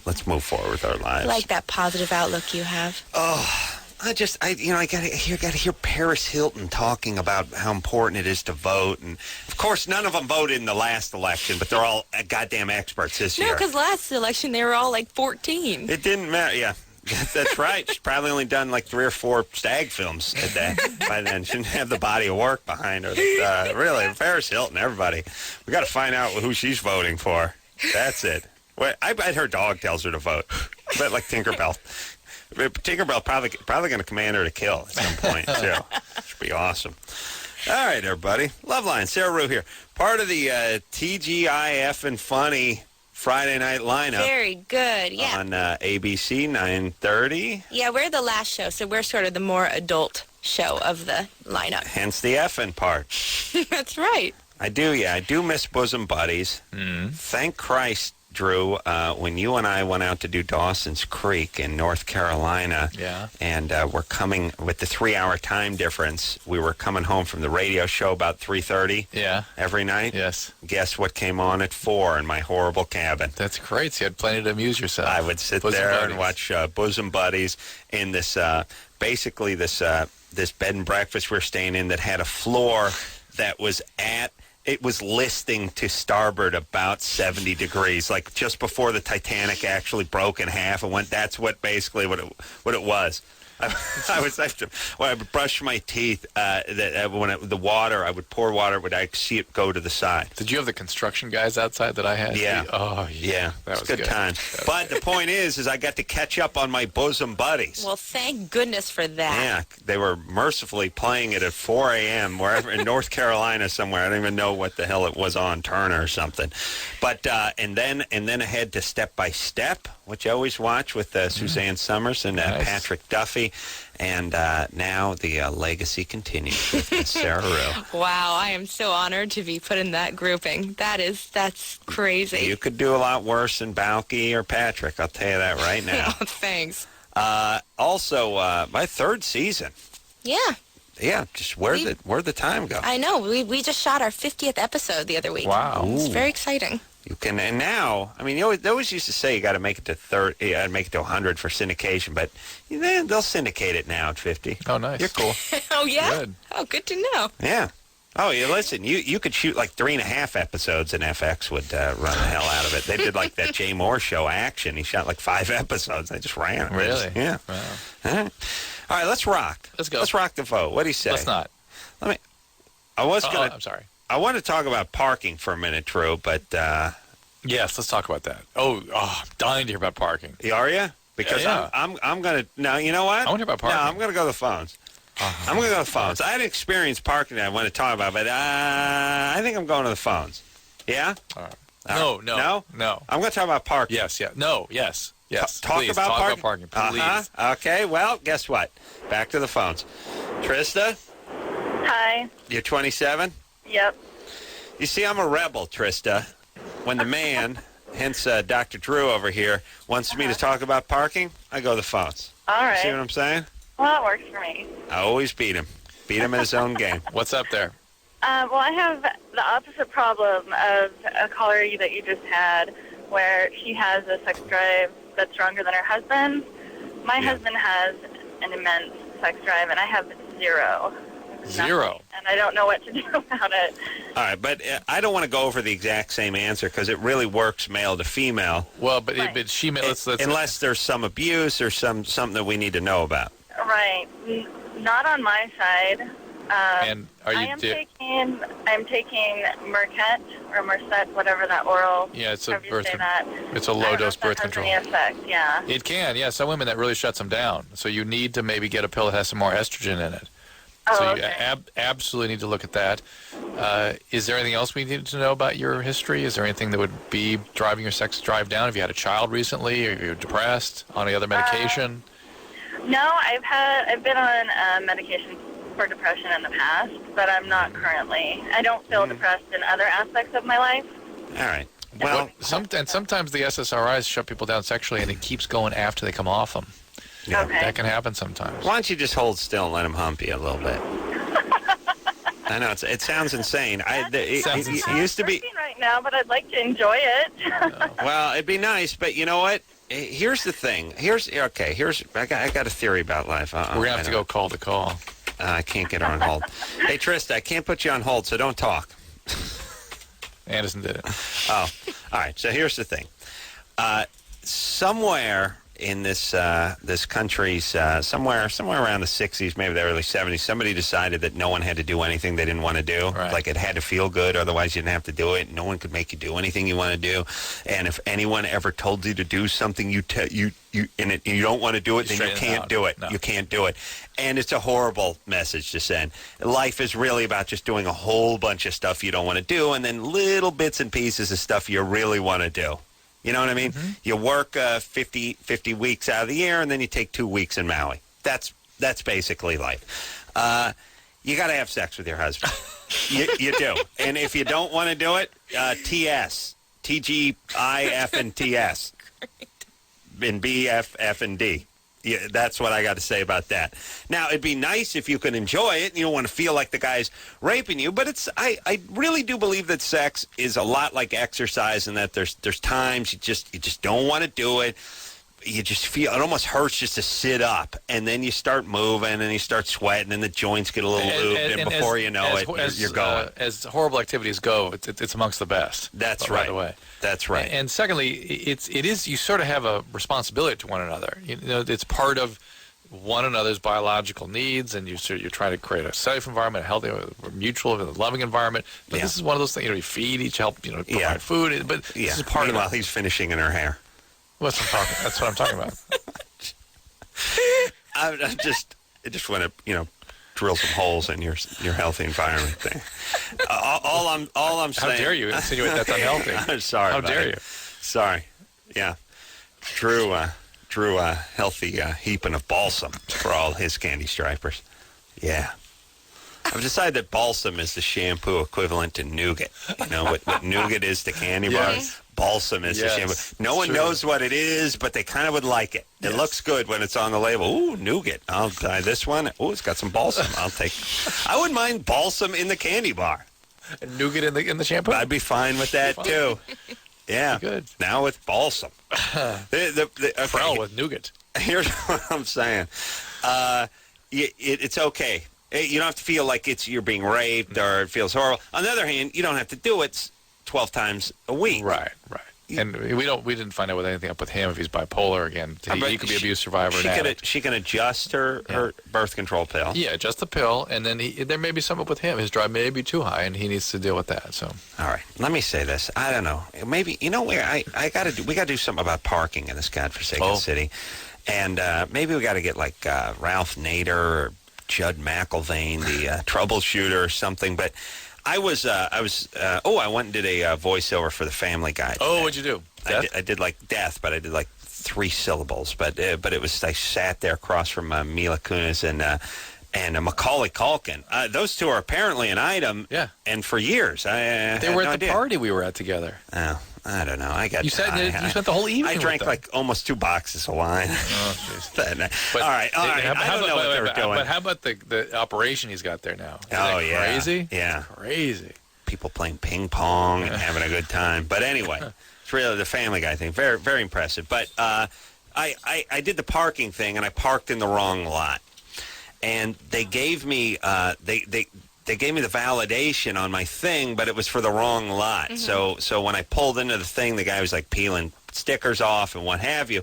let's move forward with our lives. I like that positive outlook you have. Oh. I gotta hear Paris Hilton talking about how important it is to vote, and of course none of them voted in the last election, but they're all goddamn experts this year. No, because last election they were all like 14. It didn't matter. Yeah, that's right. She's probably only done like 3 or 4 stag films at that by then. She didn't have the body of work behind her. Really, Paris Hilton. Everybody, we got to find out who she's voting for. That's it. Wait, I bet her dog tells her to vote. I bet like Tinkerbell. Tinkerbell probably going to command her to kill at some point, too. Should be awesome. All right, everybody. Loveline, Sara Rue here. Part of the TGIF and Funny Friday night lineup. Very good, yeah. On ABC, 9:30. Yeah, we're the last show, so we're sort of the more adult show of the lineup. Hence the effing part. That's right. I do miss bosom buddies. Thank Christ, Drew, when you and I went out to do Dawson's Creek in North Carolina, and we're coming with the 3-hour time difference. We were coming home from the radio show about 3:30 every night. Yes. Guess what came on at 4 in my horrible cabin? That's great. So you had plenty to amuse yourself. I would sit there and watch Bosom Buddies in this, basically this bed and breakfast we're staying in that had a floor that was it was listing to starboard about 70 degrees, like just before the Titanic actually broke in half and went. That's what it was. When I would brush my teeth, the water, I would pour water, I'd see it go to the side. Did you have the construction guys outside that I had? Yeah. Oh, yeah. That was was good time. But the point is I got to catch up on my bosom buddies. Well, thank goodness for that. Yeah, they were mercifully playing it at 4 a.m. wherever in North Carolina somewhere. I don't even know what the hell it was on, Turner or something. But and then ahead to Step by Step, which I always watch with Suzanne Summers and Patrick Duffy. And now the legacy continues with Sara Rue. Wow, I am so honored to be put in that grouping. That's crazy. You could do a lot worse than Balky or Patrick, I'll tell you that right now. Oh, thanks. Also, my third season. Yeah. Yeah, just where'd the time go? I know. We just shot our 50th episode the other week. Wow. It's very exciting. You can, and now, I mean, they always used to say you got to make it to 30, you got to make it to 100 for syndication, but they'll syndicate it now at 50. Oh, nice. You're cool. Oh, yeah? Good. Oh, good to know. Yeah. Oh, yeah, listen, you could shoot like 3.5 episodes and FX would run the hell out of it. They did like that Jay Moore show, Action. He shot like 5 episodes. They just ran it. Really? Yeah. Wow. All right, let's rock. Let's go. Let's rock the vote. What do you say? Let's not. I'm sorry. I want to talk about parking for a minute, Drew, but... Yes, let's talk about that. Oh, I'm dying to hear about parking. Are you? Because Yeah. I'm going to... Now, you know what? I want to hear about parking. No, I'm going to go to the phones. I'm going to go to the phones. I had experience parking that I want to talk about, but I think I'm going to the phones. Yeah? All right. All right. No. I'm going to talk about parking. Yes, yeah. No, yes. Talk Please, about parking, please. Uh-huh. Okay, well, guess what? Back to the phones. Trista, Hi. you're 27? Yep. You see, I'm a rebel, Trista. When the man, hence Dr. Drew over here, wants me to talk about parking, I go to the phones. All right. See what I'm saying? Well, it works for me. I always beat him. Beat him in his own game. What's up there? Well, I have the opposite problem of a caller that you just had, where she has a sex drive that's stronger than her husband's. My husband has an immense sex drive, and I have zero. Zero. Nothing, and I don't know what to do about it. All right, but I don't want to go over the exact same answer because it really works male to female. Well, but, Right. but she... Let's unless there's some abuse or something that we need to know about. Right. Not on my side. And are you... I'm taking Merket or Mercet, whatever that oral. Yeah, it's a however you birth. say that. It's a I don't know low-dose if that birth has control. any effect. Yeah. It can, yeah. Some women that really shuts them down. So you need to maybe get a pill that has some more estrogen in it. Oh, So you okay. absolutely need to look at that. Is there anything else we need to know about your history? Is there anything that would be driving your sex drive down? Have you had a child recently? Are you depressed? On any other medication? No, I've been on medication for depression in the past, but I'm not currently. I don't feel depressed in other aspects of my life. All right. Well, Sometimes the SSRIs shut people down sexually, and it keeps going after they come off them. yeah. Okay. That can happen sometimes. Why don't you just hold still and let him hump you a little bit? I know it sounds insane. Sounds It insane. used to be. Working right now, but I'd like to enjoy it. Well, it'd be nice, but you know what? Here's the thing. I got a theory about life. We're going to have to go call to call. I can't get her on hold. Hey, Trista, I can't put you on hold, so don't talk. Anderson did it. Oh, all right. So here's the thing. Somewhere in this country's somewhere around the 60s, maybe the early 70s, somebody decided that no one had to do anything they didn't want to do. Right. Like it had to feel good, otherwise you didn't have to do it. No one could make you do anything you want to do. And if anyone ever told you to do something you don't want to do it, then you Straighten it can't out. do it. No. You can't do it. And it's a horrible message to send. Life is really about just doing a whole bunch of stuff you don't want to do, and then little bits and pieces of stuff you really want to do. You know what I mean? Mm-hmm. You work 50 weeks out of the year, and then you take 2 weeks in Maui. That's basically life. You got to have sex with your husband. you do. And if you don't want to do it, TS. TGIF and TS. And BFF and D. Yeah, that's what I got to say about that. Now, it'd be nice if you could enjoy it and you don't want to feel like the guy's raping you, but I really do believe that sex is a lot like exercise and that there's times you just don't want to do it. You just feel it almost hurts just to sit up, and then you start moving and you start sweating and the joints get a little looped, and before you know it, you're going. As horrible activities go, it's amongst the best. That's by right. the way. That's right. And secondly, it is you sort of have a responsibility to one another. You know, it's part of one another's biological needs, and you're trying to create a safe environment, a healthy, mutual, loving environment. But this is one of those things. You feed each, help, provide food. But this is part Meanwhile, of it. he's finishing in her hair. That's what I'm talking about. I just want to, drill some holes in your healthy environment thing. All I'm saying. How dare you insinuate that's unhealthy? I'm sorry. How dare you? Sorry. Yeah. Drew a healthy heaping of balsam for all his candy stripers. Yeah. I've decided that balsam is the shampoo equivalent to nougat. What nougat is to candy bars? Balsam is the shampoo. No one knows what it is, but they kind of would like it. It looks good when it's on the label. Ooh, nougat. I'll try this one. Ooh, it's got some balsam. I wouldn't mind balsam in the candy bar. And nougat in the shampoo? I'd be fine with that, too. Yeah. Good. Now with balsam. Frell with nougat. Here's what I'm saying. It's okay. You don't have to feel like you're being raped or it feels horrible. On the other hand, you don't have to do it 12 times a week. Right. And we didn't find out with anything up with him if he's bipolar again. He could be abuse survivor. She can adjust her birth control pill. Yeah, adjust the pill, and then there may be something with him. His drive may be too high, and he needs to deal with that. So, all right, let me say this. I don't know. Maybe we got to do something about parking in this godforsaken city, and maybe we got to get like Ralph Nader or Judd McIlvaine, the troubleshooter or something. But I went and did a voiceover for the Family Guy today. Oh, what'd you do? I did like death, but I did like 3 syllables. But it was, I sat there across from Mila Kunis and Macaulay Culkin. Those two are apparently an item. Yeah. And for years, they were at the party we were at together. Oh, I don't know. You spent the whole evening. I drank like almost 2 boxes of wine. Oh, jeez. All right. I don't know what they were doing. But how about the operation he's got there now? Yeah. Crazy? Yeah. Crazy. People playing ping pong and having a good time. But anyway, it's really the Family Guy thing. Very, very impressive. But I did the parking thing, and I parked in the wrong lot. And they gave me they gave me the validation on my thing, but it was for the wrong lot. Mm-hmm. So when I pulled into the thing, the guy was like peeling stickers off and what have you.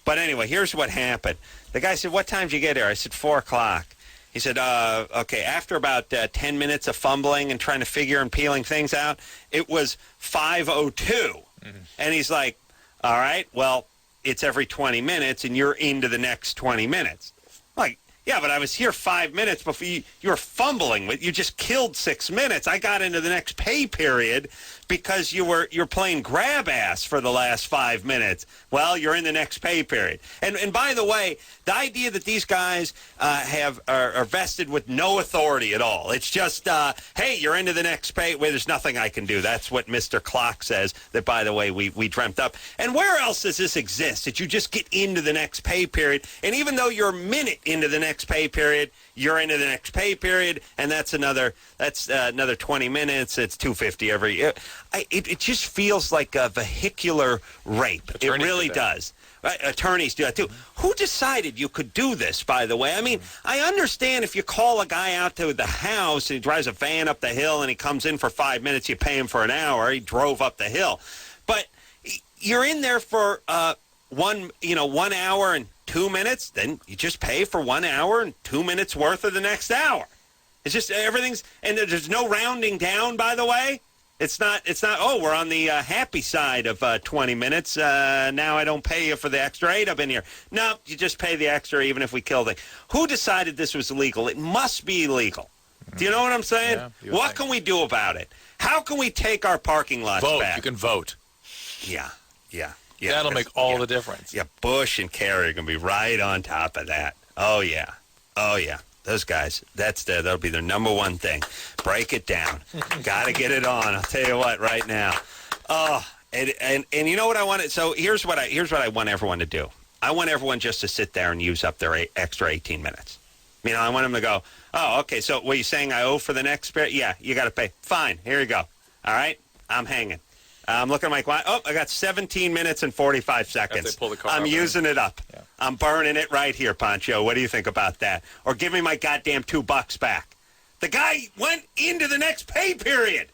But anyway, here's what happened. The guy said, "What time did you get here?" I said, 4 o'clock. He said, okay, after about 10 minutes of fumbling and trying to figure and peeling things out, it was 5:02. Mm-hmm. And he's like, all right, well, it's every 20 minutes, and you're into the next 20 minutes. Like, yeah, but I was here 5 minutes before you were fumbling. You just killed 6 minutes. I got into the next pay period because you're playing grab ass for the last 5 minutes. Well, you're in the next pay period. And by the way, the idea that these guys are vested with no authority at all. It's just, hey, you're into the next pay. Well, there's nothing I can do. That's what Mr. Clock says. That, by the way, we dreamt up. And where else does this exist? That you just get into the next pay period, and even though you're a minute into the next pay period, you're into the next pay period, and that's another 20 minutes. It's $250 every year. It just feels like a vehicular rape. Attorneys it really does. Right? Attorneys do that too. Who decided you could do this, by the way? I mean, I understand if you call a guy out to the house and he drives a van up the hill and he comes in for 5 minutes, you pay him for an hour. He drove up the hill. But you're in there for 1 hour and 2 minutes, then you just pay for 1 hour and 2 minutes worth of the next hour. It's just everything's, and there's no rounding down, by the way. It's not, oh, we're on the happy side of 20 minutes. Now I don't pay you for the extra 8 I've been here. No, you just pay the extra even if we kill the... Who decided this was illegal? It must be illegal. Do you know what I'm saying? Yeah, what can we do about it? How can we take our parking lots back? You can vote. Yeah. That'll make all the difference. Yeah, Bush and Kerry are going to be right on top of that. Oh, yeah. Those guys, that'll be their number one thing. Break it down. Got to get it on. I'll tell you what, right now. Oh, and you know what I wanted? So here's what I want everyone to do. I want everyone just to sit there and use up their extra 18 minutes. I want them to go, oh, okay, so what are you saying I owe for the next period? Yeah, you got to pay. Fine, here you go. All right, I'm hanging. I'm looking at my clock. Oh, I got 17 minutes and 45 seconds. I'm using it up. Yeah. I'm burning it right here, Pancho. What do you think about that? Or give me my goddamn $2 back. The guy went into the next pay period.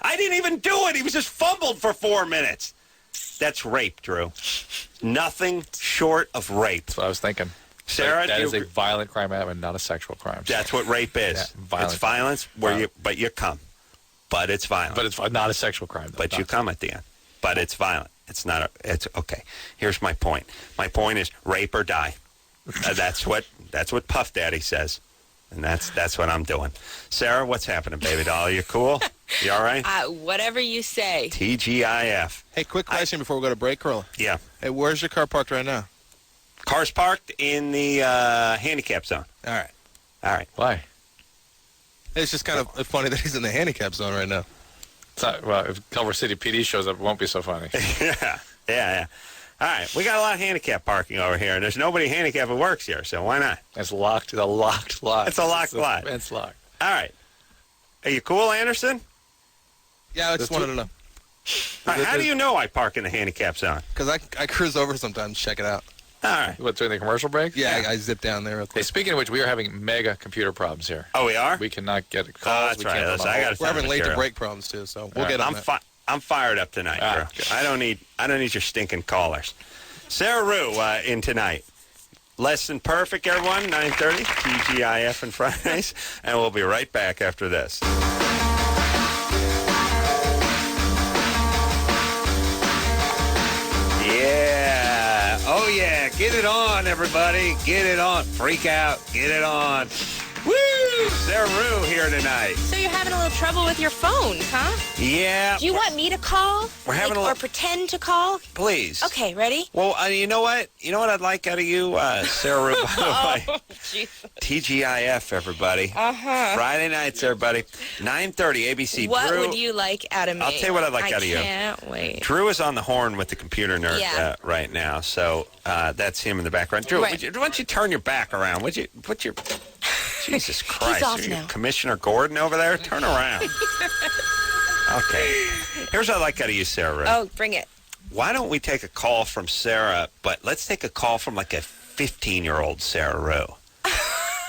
I didn't even do it. He was just fumbled for 4 minutes. That's rape, Drew. Nothing short of rape. That's what I was thinking. Sarah, that is a violent crime and not a sexual crime. That's what rape is. Yeah, violent. It's violence but you come. But it's violent. But it's not a sexual crime. Though. But you come at the end. But it's violent. It's not. It's okay. Here's my point. My point is rape or die. That's what Puff Daddy says, and that's what I'm doing. Sarah, what's happening, baby doll? You cool? You all right? Whatever you say. TGIF. Hey, quick question before we go to break, Carolla. Yeah. Hey, where's your car parked right now? Car's parked in the handicap zone. All right. Why? It's just kind of funny that he's in the handicap zone right now. It's not, well, if Culver City PD shows up, it won't be so funny. Yeah. All right, we got a lot of handicap parking over here, and there's nobody handicapped who works here, so why not? It's locked. It's a locked lot. It's a locked lot. It's locked. All right. Are you cool, Anderson? Yeah, I just wanted to know. All right, how do you know I park in the handicap zone? Because I cruise over sometimes, check it out. All right. What, during the commercial break? Yeah, I zip down there real Hey, quick. speaking of which, we are having mega computer problems here. Oh, we are? We cannot get Oh, calls. that's we right. can't Listen, come on I hold. got We're having late to material. break problems, too, so we'll get on that. I'm fired up tonight, Drew. Okay. I don't need your stinking callers. Sara Rue in tonight. Less Than Perfect, everyone. 9:30 TGIF and Fridays, and we'll be right back after this. Yeah. Oh yeah. Get it on, everybody. Get it on. Freak out. Get it on. Woo! Sara Rue here tonight. So you're having a little trouble with your phones, huh? Yeah. Do you want me to call? We're having or pretend to call? Please. Okay, ready? Well, you know what? You know what I'd like out of you, Sara Rue, by the way? Jesus. TGIF, everybody. Uh-huh. Friday nights, everybody. 9:30, ABC. What Drew, would you like out of me? I'll tell you what I'd like out of you. I can't wait. Drew is on the horn with the computer nerd Yeah. right now, so that's him in the background. Drew, Right. why don't you turn your back around? Would you put your... Jesus Christ. off Are you now. Commissioner Gordon over there? Turn around. Okay. Here's what I'd like out of you, Sara Rue. Oh, bring it. Why don't we take a call from Sarah, but let's take a call from like a 15-year-old Sara Rue.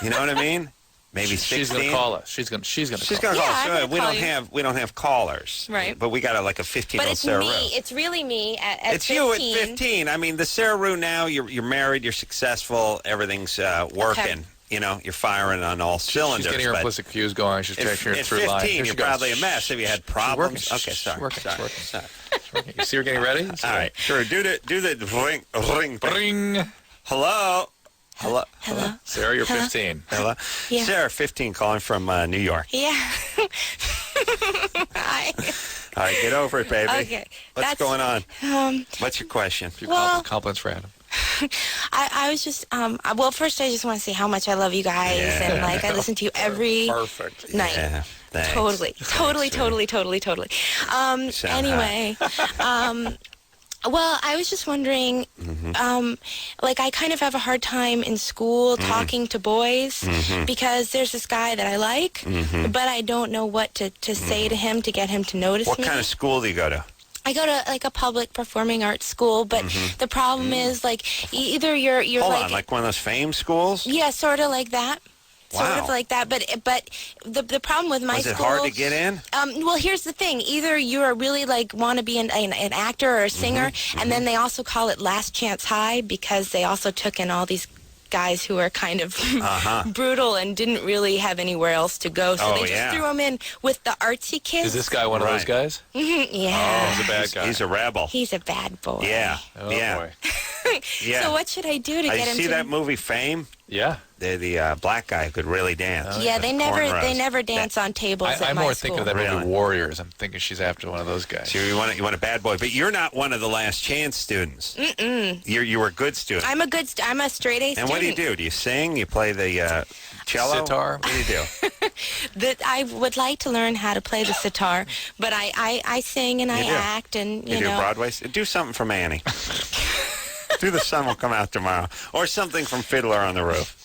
You know what I mean? Maybe 16. She's going to call us. She's going to She's call gonna Yeah, call us. I'm gonna we call don't you. we don't have callers. Right. But we got like a But 15-year-old it's Sara me. Rue. It's really me at It's 15. you at 15. I mean, the Sara Rue now, you're married, you're successful, everything's working. Okay. You know, you're firing on all cylinders. She's getting her but implicit cues going. She's checking her at through 15, line. Here you're she goes. probably a mess. Have you had problems? She's Okay, sorry. working. sorry. She's sorry. working. You see her getting ready? All right, sure. Do the ring. Ring. Hello. Hello. Sarah, you're 15. Hello. Yeah. Sarah, 15, calling from New York. Yeah. Hi. All right, get over it, baby. Okay. What's That's- going on? Um, What's your question? Well- Compliments for Adam. I was just, well, first I just want to say how much I love you guys. Yeah. And, like, I listen to you every Perfect. night. Yeah, thanks. Totally. Sound Anyway, well, I was just wondering, like, I kind of have a hard time in school talking to boys because there's this guy that I like, but I don't know what to say to him to get him to notice What me. kind of school do you go to? I go to, like, a public performing arts school, but the problem is, like, either you're Hold like... on, like one of those fame schools? Yeah, sort of like that. Sort Wow. of like that, but the problem with my Was it school... hard to get in? Well, here's the thing. Either you are really, like, want to be an actor or a singer, and then they also call it Last Chance High because they also took in all these guys who are kind of brutal and didn't really have anywhere else to go, so Oh, they just yeah. threw them in with the artsy kids. Is this guy one of those Right. guys? Yeah. He's a bad guy. He's a rebel. He's a bad boy. Yeah. Oh, yeah. boy. Yeah. So what should I do to I get him see to... that movie Fame? Yeah. The black guy who could really dance. Yeah, they Cornrows. never dance on tables at I'm my more school. thinking of that Really? movie Warriors. I'm thinking she's after one of those guys. So you want a bad boy, but you're not one of the Last Chance students. You were a good student. I'm a straight A and student. what do you do? Do you sing? You play the cello? Sitar? What do you do? That I would like to learn how to play the sitar, but I sing and I You do. act and You do Broadway? Do something from Annie. Do The Sun Will Come Out Tomorrow. Or something from Fiddler on the Roof.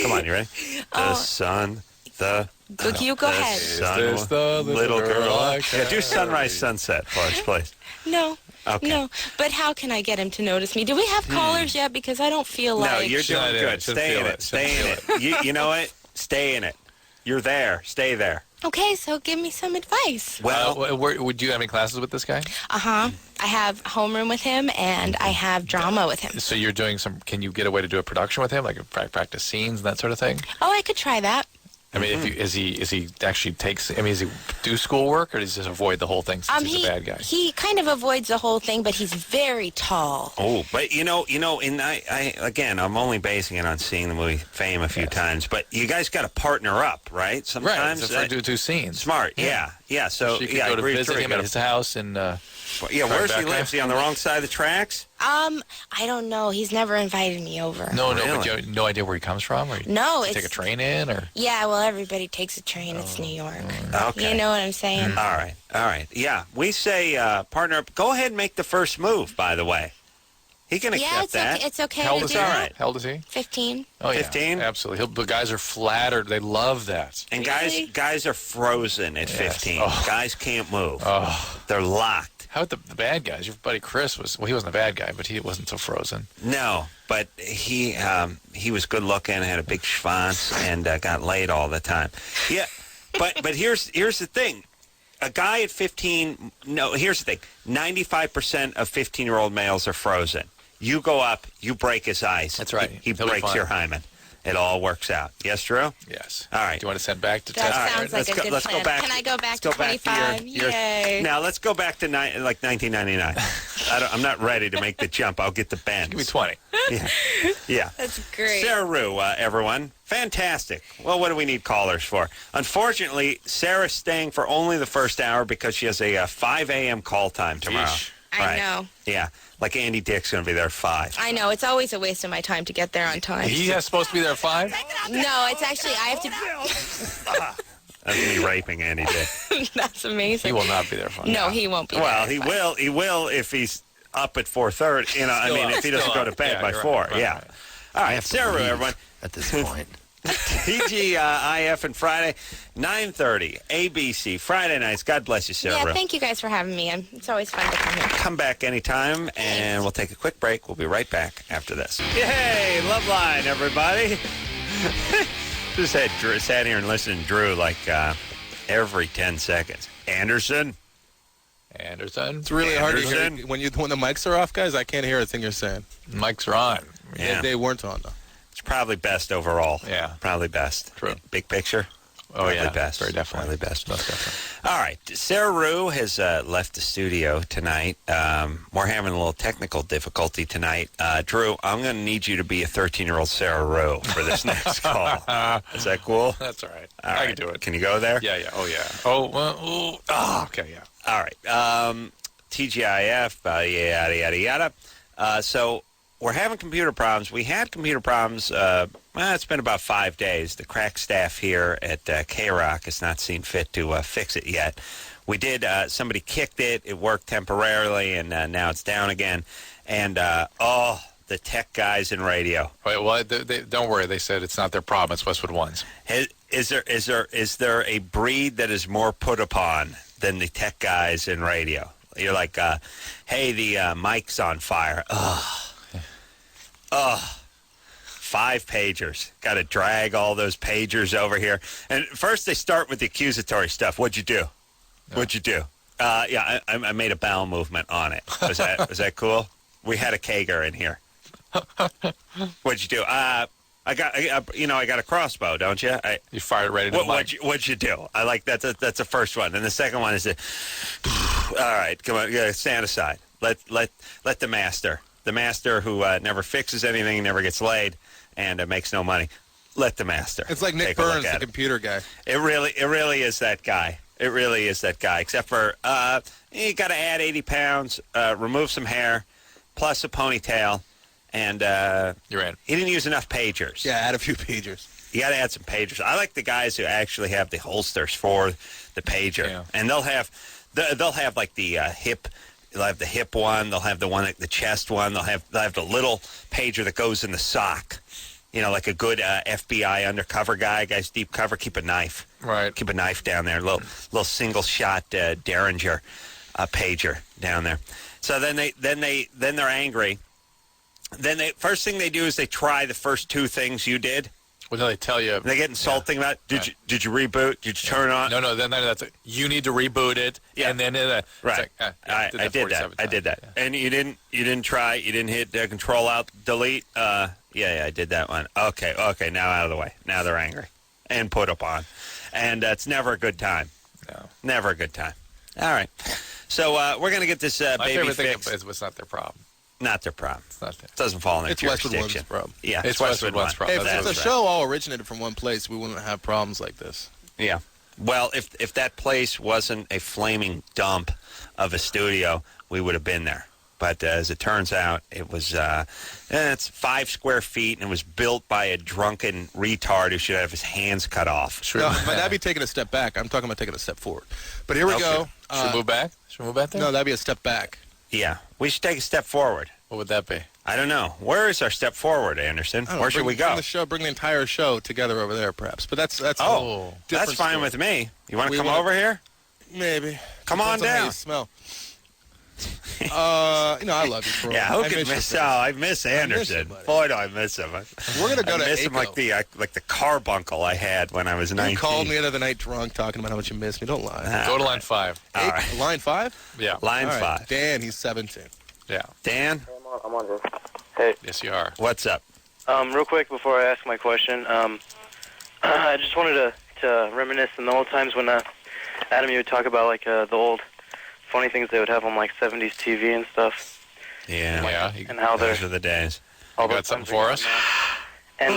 Come on, you ready? The sun, You go ahead. sun, Is this the little girl. I Yeah, do Sunrise Sunset for us, please. No. Okay. No, but how can I get him to notice me? Do we have callers yet? Because I don't feel like... No, you're Should I doing do good. it? Should Stay feel in it. it. Stay in Should it. You know what? Stay in it. You're there. Stay there. Okay, so give me some advice. Well, would you have any classes with this guy? I have homeroom with him, and I have drama with him. So you're doing some. Can you get a way to do a production with him, like practice scenes and that sort of thing? Oh, I could try that. I mean, is he actually takes? I mean, does he do schoolwork, or does he just avoid the whole thing since he's a bad guy? He kind of avoids the whole thing, but he's very tall. Oh, but again, I'm only basing it on seeing the movie Fame a few times. But you guys got to partner up, right? Sometimes do scenes. Smart, yeah. So you can go to visit him at his house and. Where's he live? Is he on the wrong side of the tracks? I don't know. He's never invited me over. No, really? but you have no idea where he comes from? Or no, take a train in, or? Yeah, well, everybody takes a train. It's New York. Okay. You know what I'm saying? All right. Yeah, we say partner up. Go ahead and make the first move, by the way. He can accept that. It's okay. How old is he? All right. How old is he? 15. Oh, yeah. 15? Absolutely. The guys are flattered. They love that. And Really? guys are frozen at 15. Oh. Guys can't move. Oh. They're locked. How about the bad guys? Your buddy Chris was, he wasn't a bad guy, but he wasn't so frozen. No, but he was good looking, had a big schwanz, and got laid all the time. Yeah, but here's the thing. A guy at 15, here's the thing. 95% of 15-year-old males are frozen. You go up, you break his ice. That's right. He breaks your hymen. It all works out. Yes, Drew? Yes. All right. Do you want to send back to That test? sounds like a good plan. Can I go back to 25? Yay. Now, let's go back to 1999. I'm not ready to make the jump. I'll get the bend. Give me 20. Yeah. That's great. Sara Rue, everyone. Fantastic. Well, what do we need callers for? Unfortunately, Sarah's staying for only the first hour because she has a 5 a.m. call time tomorrow. I know. Yeah. Like Andy Dick's going to be there at 5. I know. It's always a waste of my time to get there on time. He is supposed to be there at 5? No, it's actually, I have to... That's me raping Andy Dick. That's amazing. He will not be there at 5. No, he won't be Well, there. he will if he's up at 4:30. If he doesn't go to bed by 4. Right. Yeah. All right, Sara Rue, everyone. At this point. TGIF and Friday, 9:30, ABC, Friday nights. God bless you, Sara Rue. Yeah, thank you guys for having me. It's always fun to come here. Come back anytime, and we'll take a quick break. We'll be right back after this. Yay, Loveline, everybody. Just sat here and listened to Drew like every 10 seconds. Anderson. It's really hard to hear when the mics are off, guys. I can't hear a thing you're saying. Mics are on. Yeah. They weren't on, though. It's probably best overall. Yeah. Probably best. True. Big picture. Oh, probably yeah. Best. Very definitely. Probably best. Most definitely. All right. Sara Rue has left the studio tonight. We're having a little technical difficulty tonight. Drew, I'm going to need you to be a 13-year-old Sara Rue for this next call. Is that cool? That's all right. All I right. can do it. Can you go there? Yeah. Oh, yeah. Oh, well, okay, yeah. All right. TGIF, yada, yada, yada. So we're having computer problems. We had computer problems. It's been about 5 days. The crack staff here at K-Rock has not seen fit to fix it yet. We did. Somebody kicked it. It worked temporarily, and now it's down again. And, the tech guys in radio. Wait, well, don't worry. They said it's not their problem. It's Westwood One's. Is there a breed that is more put upon than the tech guys in radio? You're like, hey, the mic's on fire. Ugh. 5 pagers. Got to drag all those pagers over here. And first they start with the accusatory stuff. What'd you do? No. What'd you do? I made a bowel movement on it. Was that cool? We had a Kager in here. What'd you do? I got a crossbow, don't you? You fired right into the mic. What'd you do? I like that's the first one, and the second one is all right. Come on, stand aside. Let the master who never fixes anything, never gets laid, and makes no money. Let the master. It's like Nick Burns, the computer guy. It really is that guy. It really is that guy. Except for you got to add 80 pounds, remove some hair, plus a ponytail. And you're in. He didn't use enough pagers. Yeah, add a few pagers. You got to add some pagers. I like the guys who actually have the holsters for the pager, yeah. And they'll have like the hip. They'll have the hip one. They'll have the chest one. They'll have the little pager that goes in the sock. You know, like a good FBI undercover guy. Guys, deep cover. Keep a knife. Right. Keep a knife down there. Little single shot Derringer pager down there. So then they're angry. Then first thing they do is they try the first 2 things you did. Well, no, they tell you. They get insulting about it. Did you reboot? Did you turn it on? No, then that's it. You need to reboot it. Yeah. And then right. Like, I did that. I did that. Yeah. And you didn't try. You didn't hit Control Alt Delete. Yeah, I did that one. Okay. Now out of the way. Now they're angry and put up on, and it's never a good time. No, never a good time. All right. So we're gonna get this baby fixed. It's not their problem. Not their problem. It's not their. It doesn't fall in their It's jurisdiction. Westwood One's problem. Yeah, it's Westwood One's problem. If the show all originated from one place, we wouldn't have problems like this. Yeah. Well, if that place wasn't a flaming dump of a studio, we would have been there. But as it turns out, it was it's 5 square feet, and it was built by a drunken retard who should have his hands cut off. Sure. No, but that'd be taking a step back. I'm talking about taking a step forward. But here we go. Should we move back? Should we move back there? No, that'd be a step back. Yeah. We should take a step forward. What would that be? I don't know. Where is our step forward, Anderson? Where should we go? Bring the entire show together over there, perhaps. But that's that's fine story. with me. You want to come over here? Maybe. Come on down. How you smell. I love you, Troy. Yeah, who can miss? I miss Anderson. Boy, do I miss him. We're gonna go to miss him like the carbuncle I had when I was 19. You called me the other night drunk, talking about how much you miss me. Don't lie. Go to line 5. All right. Line 5? Yeah. Line 5. Dan, he's 17. Yeah. Dan? I'm on this. Hey. Yes, you are. What's up? Real quick before I ask my question, I just wanted to reminisce in the old times when Adam, you would talk about like the old funny things they would have on like 70s TV and stuff. Yeah. Yeah. And how those are the days. You got something for us? And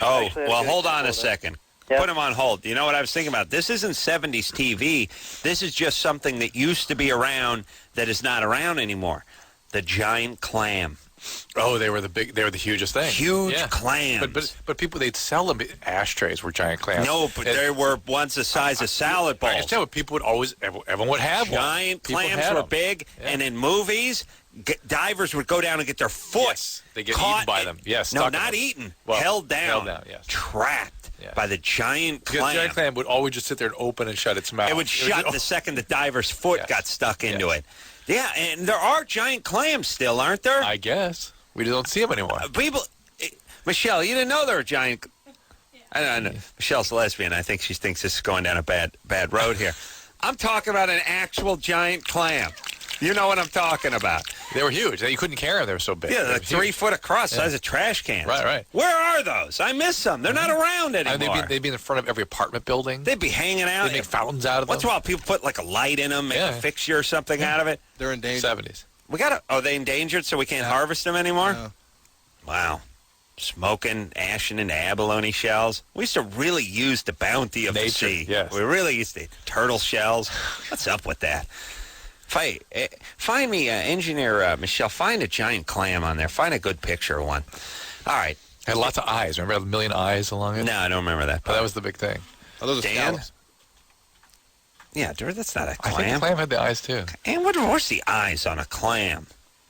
hold on a second. Yep. Put him on hold. You know what I was thinking about? This isn't 70s TV. This is just something that used to be around that is not around anymore. The giant clam. Oh, they were the hugest thing. Huge clams. But people, they'd sell them. Ashtrays were giant clams. No, but they were ones the size of salad I bowls. understand, but people would always, everyone would have giant one. clams were big, and in movies, divers would go down and get their foot they get caught eaten by them. Yes, no, not eaten. Well, held down, yes. trapped by the giant clam. The giant clam would always just sit there and open and shut its mouth. It would shut the second the diver's foot got stuck into it. Yeah, and there are giant clams still, aren't there? I guess. We don't see them anymore. Michelle, you didn't know there were giant... I know. Michelle's lesbian. I think she thinks this is going down a bad road here. I'm talking about an actual giant clam. You know what I'm talking about. They were huge. You couldn't carry them. They were so big. Yeah, they're like 3 foot across, size of trash cans. Right. Where are those? I miss them. They're not around anymore. They'd be in front of every apartment building. They'd be hanging out. They'd make fountains out of them. Once in a while, people put like a light in them, make a fixture or something out of it. They're endangered. 70s. Are they endangered so we can't harvest them anymore? No. Wow. Smoking, ashing into abalone shells. We used to really use the bounty of nature, the sea. Yes. We really used to. Turtle shells. What's up with that? Find me, engineer Michelle, find a giant clam on there. Find a good picture of one. All right. Had lots of eyes. Remember a million eyes along it? No, I don't remember that. But that was the big thing. Oh, those are Dan? scallops. Yeah, that's not a clam. I think the clam had the eyes, too. And what's the eyes on a clam?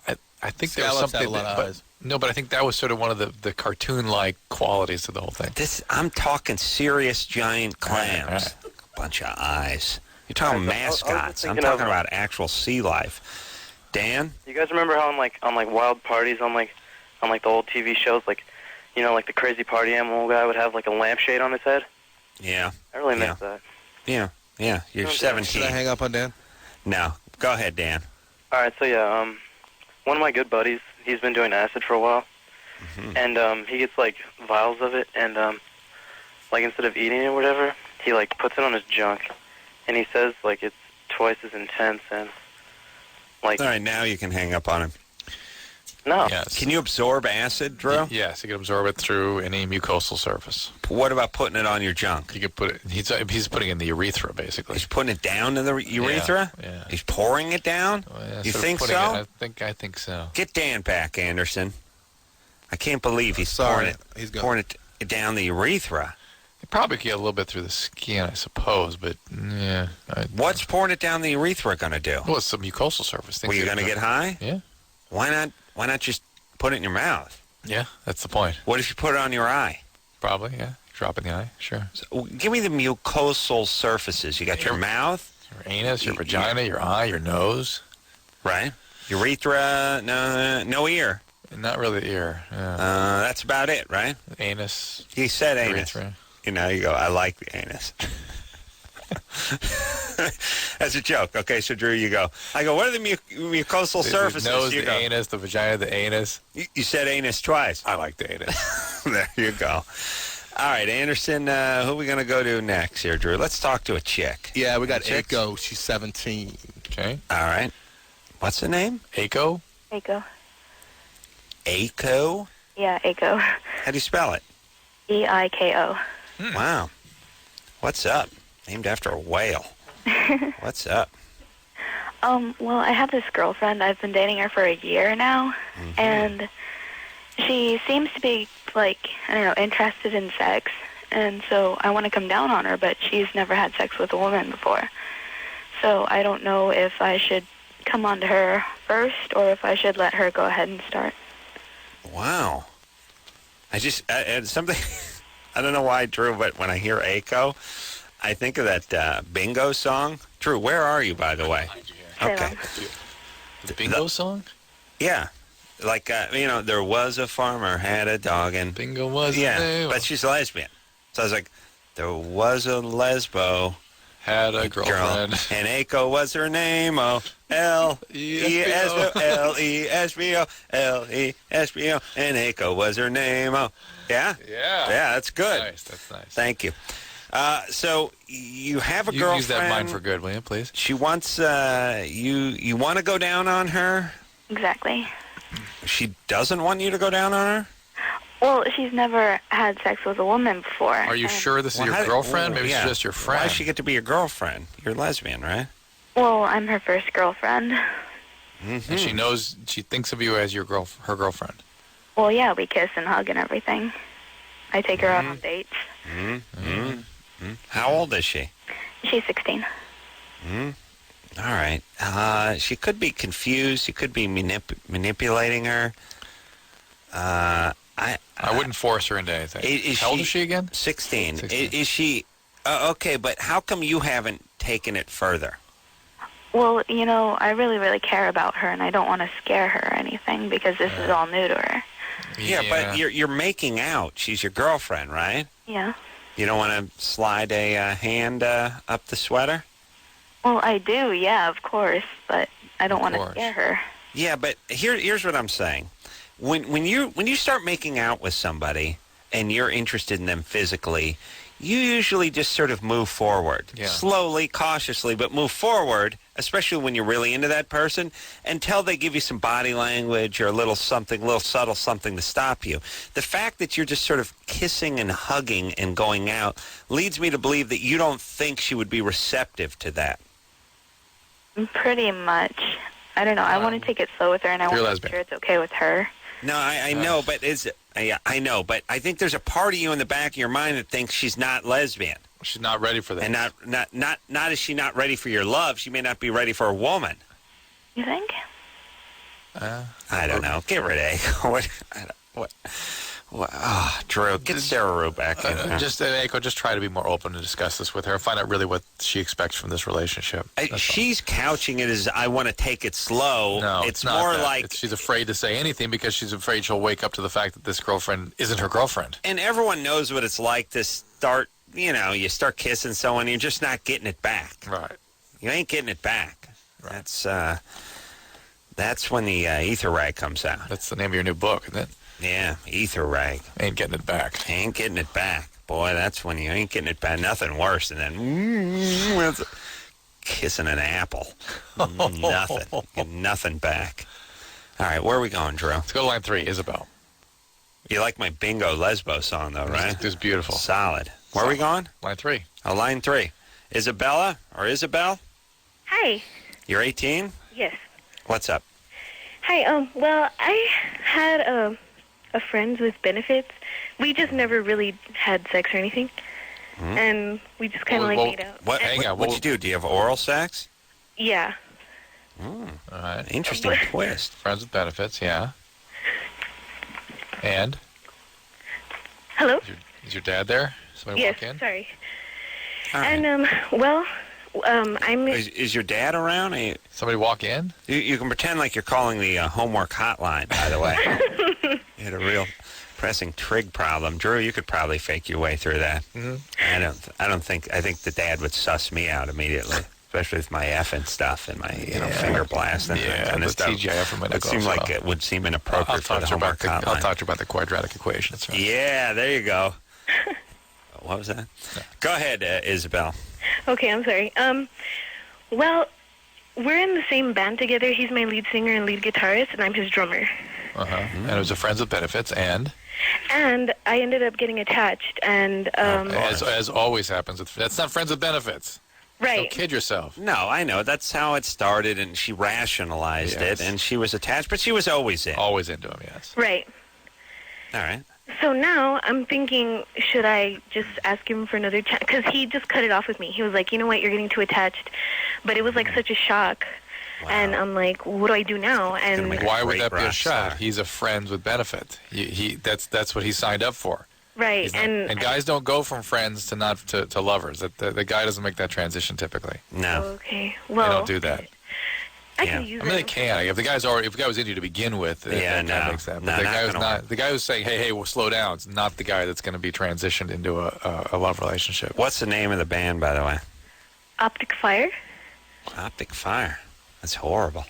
I think there was Scallops something... had a lot of eyes. No, but I think that was sort of one of the cartoon-like qualities of the whole thing. I'm talking serious giant clams. All right. A bunch of eyes. You're talking mascots. I'm thinking talking about actual sea life. Dan? You guys remember how on like wild parties on like the old TV shows, like like the crazy party animal guy would have like a lampshade on his head? Yeah. I really miss that. Yeah. You're 17. Should I hang up on Dan? No. Go ahead, Dan. All right, so one of my good buddies, he's been doing acid for a while, and he gets like vials of it, and like instead of eating it or whatever, he like puts it on his junk, and he says like it's twice as intense and like. All right, now you can hang up on him. No. Yes. Can you absorb acid, Drew? Yes, you can absorb it through any mucosal surface. What about putting it on your junk? You could put it. He's putting it in the urethra, basically. He's putting it down in the urethra? Yeah. He's pouring it down? Well, yeah, You sort of think putting so? I think so. Get Dan back, Anderson. I can't believe he's Sorry, he's pouring it down the urethra. You probably could get a little bit through the skin, I suppose, but yeah. What's pouring it down the urethra going to do? Well, it's some mucosal surface. Were you going to get high? Yeah. Why not just put it in your mouth? Yeah, that's the point. What if you put it on your eye? Probably, yeah. Drop it in the eye, sure. So, give me the mucosal surfaces. You got your mouth, your anus, your vagina, your eye, your nose. right? Urethra, no ear. Not really the ear. Yeah. That's about it, right? Anus. He said anus. Urethra. You know, you go, I like the anus. That's a joke. Okay, so Drew, you go. I go, what are the mucosal surfaces? The nose, you the go, anus, the vagina, the anus. You said anus twice. I like the anus. There you go. All right, Anderson, who are we going to go to next here, Drew? Let's talk to a chick. Yeah, we got Aiko. She's 17. Okay. All right. What's the name? Aiko? Aiko. Aiko? Yeah, Aiko. How do you spell it? EIKO. Wow. What's up? Named after a whale. What's up? Well, I have this girlfriend. I've been dating her for a year now, and she seems to be, like, I don't know, interested in sex, and so I want to come down on her, but she's never had sex with a woman before. So I don't know if I should come on to her first or if I should let her go ahead and start. Wow. Something, I don't know why, Drew, but when I hear Aiko, I think of that bingo song. Drew, where are you, by the way? Okay. The bingo song? Yeah. Like, there was a farmer, had a dog, and... Bingo was but she's a lesbian. So I was like, there was a lesbo... Had a girlfriend. And Aiko was her name. L-E-S-B-O, L-E-S-B-O, L-E-S-B-O. And Aiko was her name. Yeah? Yeah. Yeah, that's good. Nice, that's nice. Thank you. So you have a girlfriend. Use that mind for good, will you, please? She wants, you want to go down on her? Exactly. She doesn't want you to go down on her? Well, she's never had sex with a woman before. Are you sure this is your girlfriend? Maybe she's just your friend. Why does she get to be your girlfriend? You're lesbian, right? Well, I'm her first girlfriend. And she knows, she thinks of you as her girlfriend. Well, yeah, we kiss and hug and everything. I take her out on dates. How old is she? She's 16. All right. She could be confused. She could be manipulating her. I wouldn't force her into anything. How old is she again? 16. 16. Is she... okay, but how come you haven't taken it further? Well, I really, really care about her, and I don't want to scare her or anything because this is all new to her. Yeah, but you're making out. She's your girlfriend, right? Yeah. You don't want to slide a hand up the sweater? Well, I do, yeah, of course, but I don't want to scare her. Yeah, but here's what I'm saying. When you start making out with somebody and you're interested in them physically, you usually just sort of move forward. Yeah. Slowly, cautiously, but move forward, especially when you're really into that person, until they give you some body language or a little subtle something to stop you. The fact that you're just sort of kissing and hugging and going out leads me to believe that you don't think she would be receptive to that. Pretty much. I don't know. I want to take it slow with her, and I want to make sure it's okay with her. No, I know, but I know, but I think there's a part of you in the back of your mind that thinks she's not lesbian. She's not ready for that. And not is she not ready for your love, she may not be ready for a woman. You think? I don't know. Get rid of what? Drew, get Sara Rue back in. Aiko, just try to be more open and discuss this with her. Find out really what she expects from this relationship. She's couching it as, I want to take it slow. No, it's more like... she's afraid to say anything because she's afraid she'll wake up to the fact that this girlfriend isn't her girlfriend. And everyone knows what it's like to start, you start kissing someone, you're just not getting it back. Right. You ain't getting it back. Right. That's when the ether rag comes out. That's the name of your new book, isn't it? Yeah, ether rag. Ain't getting it back. Ain't getting it back. Boy, that's when you ain't getting it back. Nothing worse than that. Kissing an apple. Nothing. Get nothing back. All right, where are we going, Drew? Let's go to line 3, Isabel. You like my bingo lesbo song, though, right? It's beautiful. Solid. Where are we going? Line 3. Oh, line 3. Isabella or Isabel? Hi. You're 18? Yes. What's up? Hi. Well, I had a friend with benefits. We just never really had sex or anything. And we just kind of made out. What'd you do? Do you have oral sex? Yeah. All right. Interesting twist. Friends with benefits, yeah. And? Hello? Is your dad there? Somebody yes, walk in? Sorry. Right. And, well, Is your dad around? Somebody walk in? You can pretend like you're calling the homework hotline, by the way. You had a real pressing trig problem. Drew, you could probably fake your way through that. Mm-hmm. I think the dad would suss me out immediately, especially with my effing stuff and my finger blast and that kind of stuff. TGIF It seemed like it would seem inappropriate for the homework hotline. I'll talk to you about the quadratic equation. That's right. Yeah, there you go. What was that? Yeah. Go ahead, Isabel. Okay, I'm sorry. Well, we're in the same band together. He's my lead singer and lead guitarist, and I'm his drummer. And it was a Friends with Benefits, and I ended up getting attached, and as always happens, that's not Friends with Benefits. Right. Don't kid yourself. No, I know. That's how it started, and she rationalized it, and she was attached, but she was always in. Always into him, yes. Right. All right. So now I'm thinking, should I just ask him for another chance? Because he just cut it off with me. He was like, you know what, you're getting too attached. But it was like such a shock. Wow. And I'm like, what do I do now? And why would that be a shock? He's a friend with benefit. That's what he signed up for. Right. And guys don't go from friends to lovers. The guy doesn't make that transition typically. No. Okay. Well, they don't do that. I can use they can. If the guy was into you to begin with, makes that. But the guy who's saying, hey, we'll slow down. It's not the guy that's going to be transitioned into a love relationship. What's the name of the band, by the way? Optic Fire. Optic Fire. That's horrible.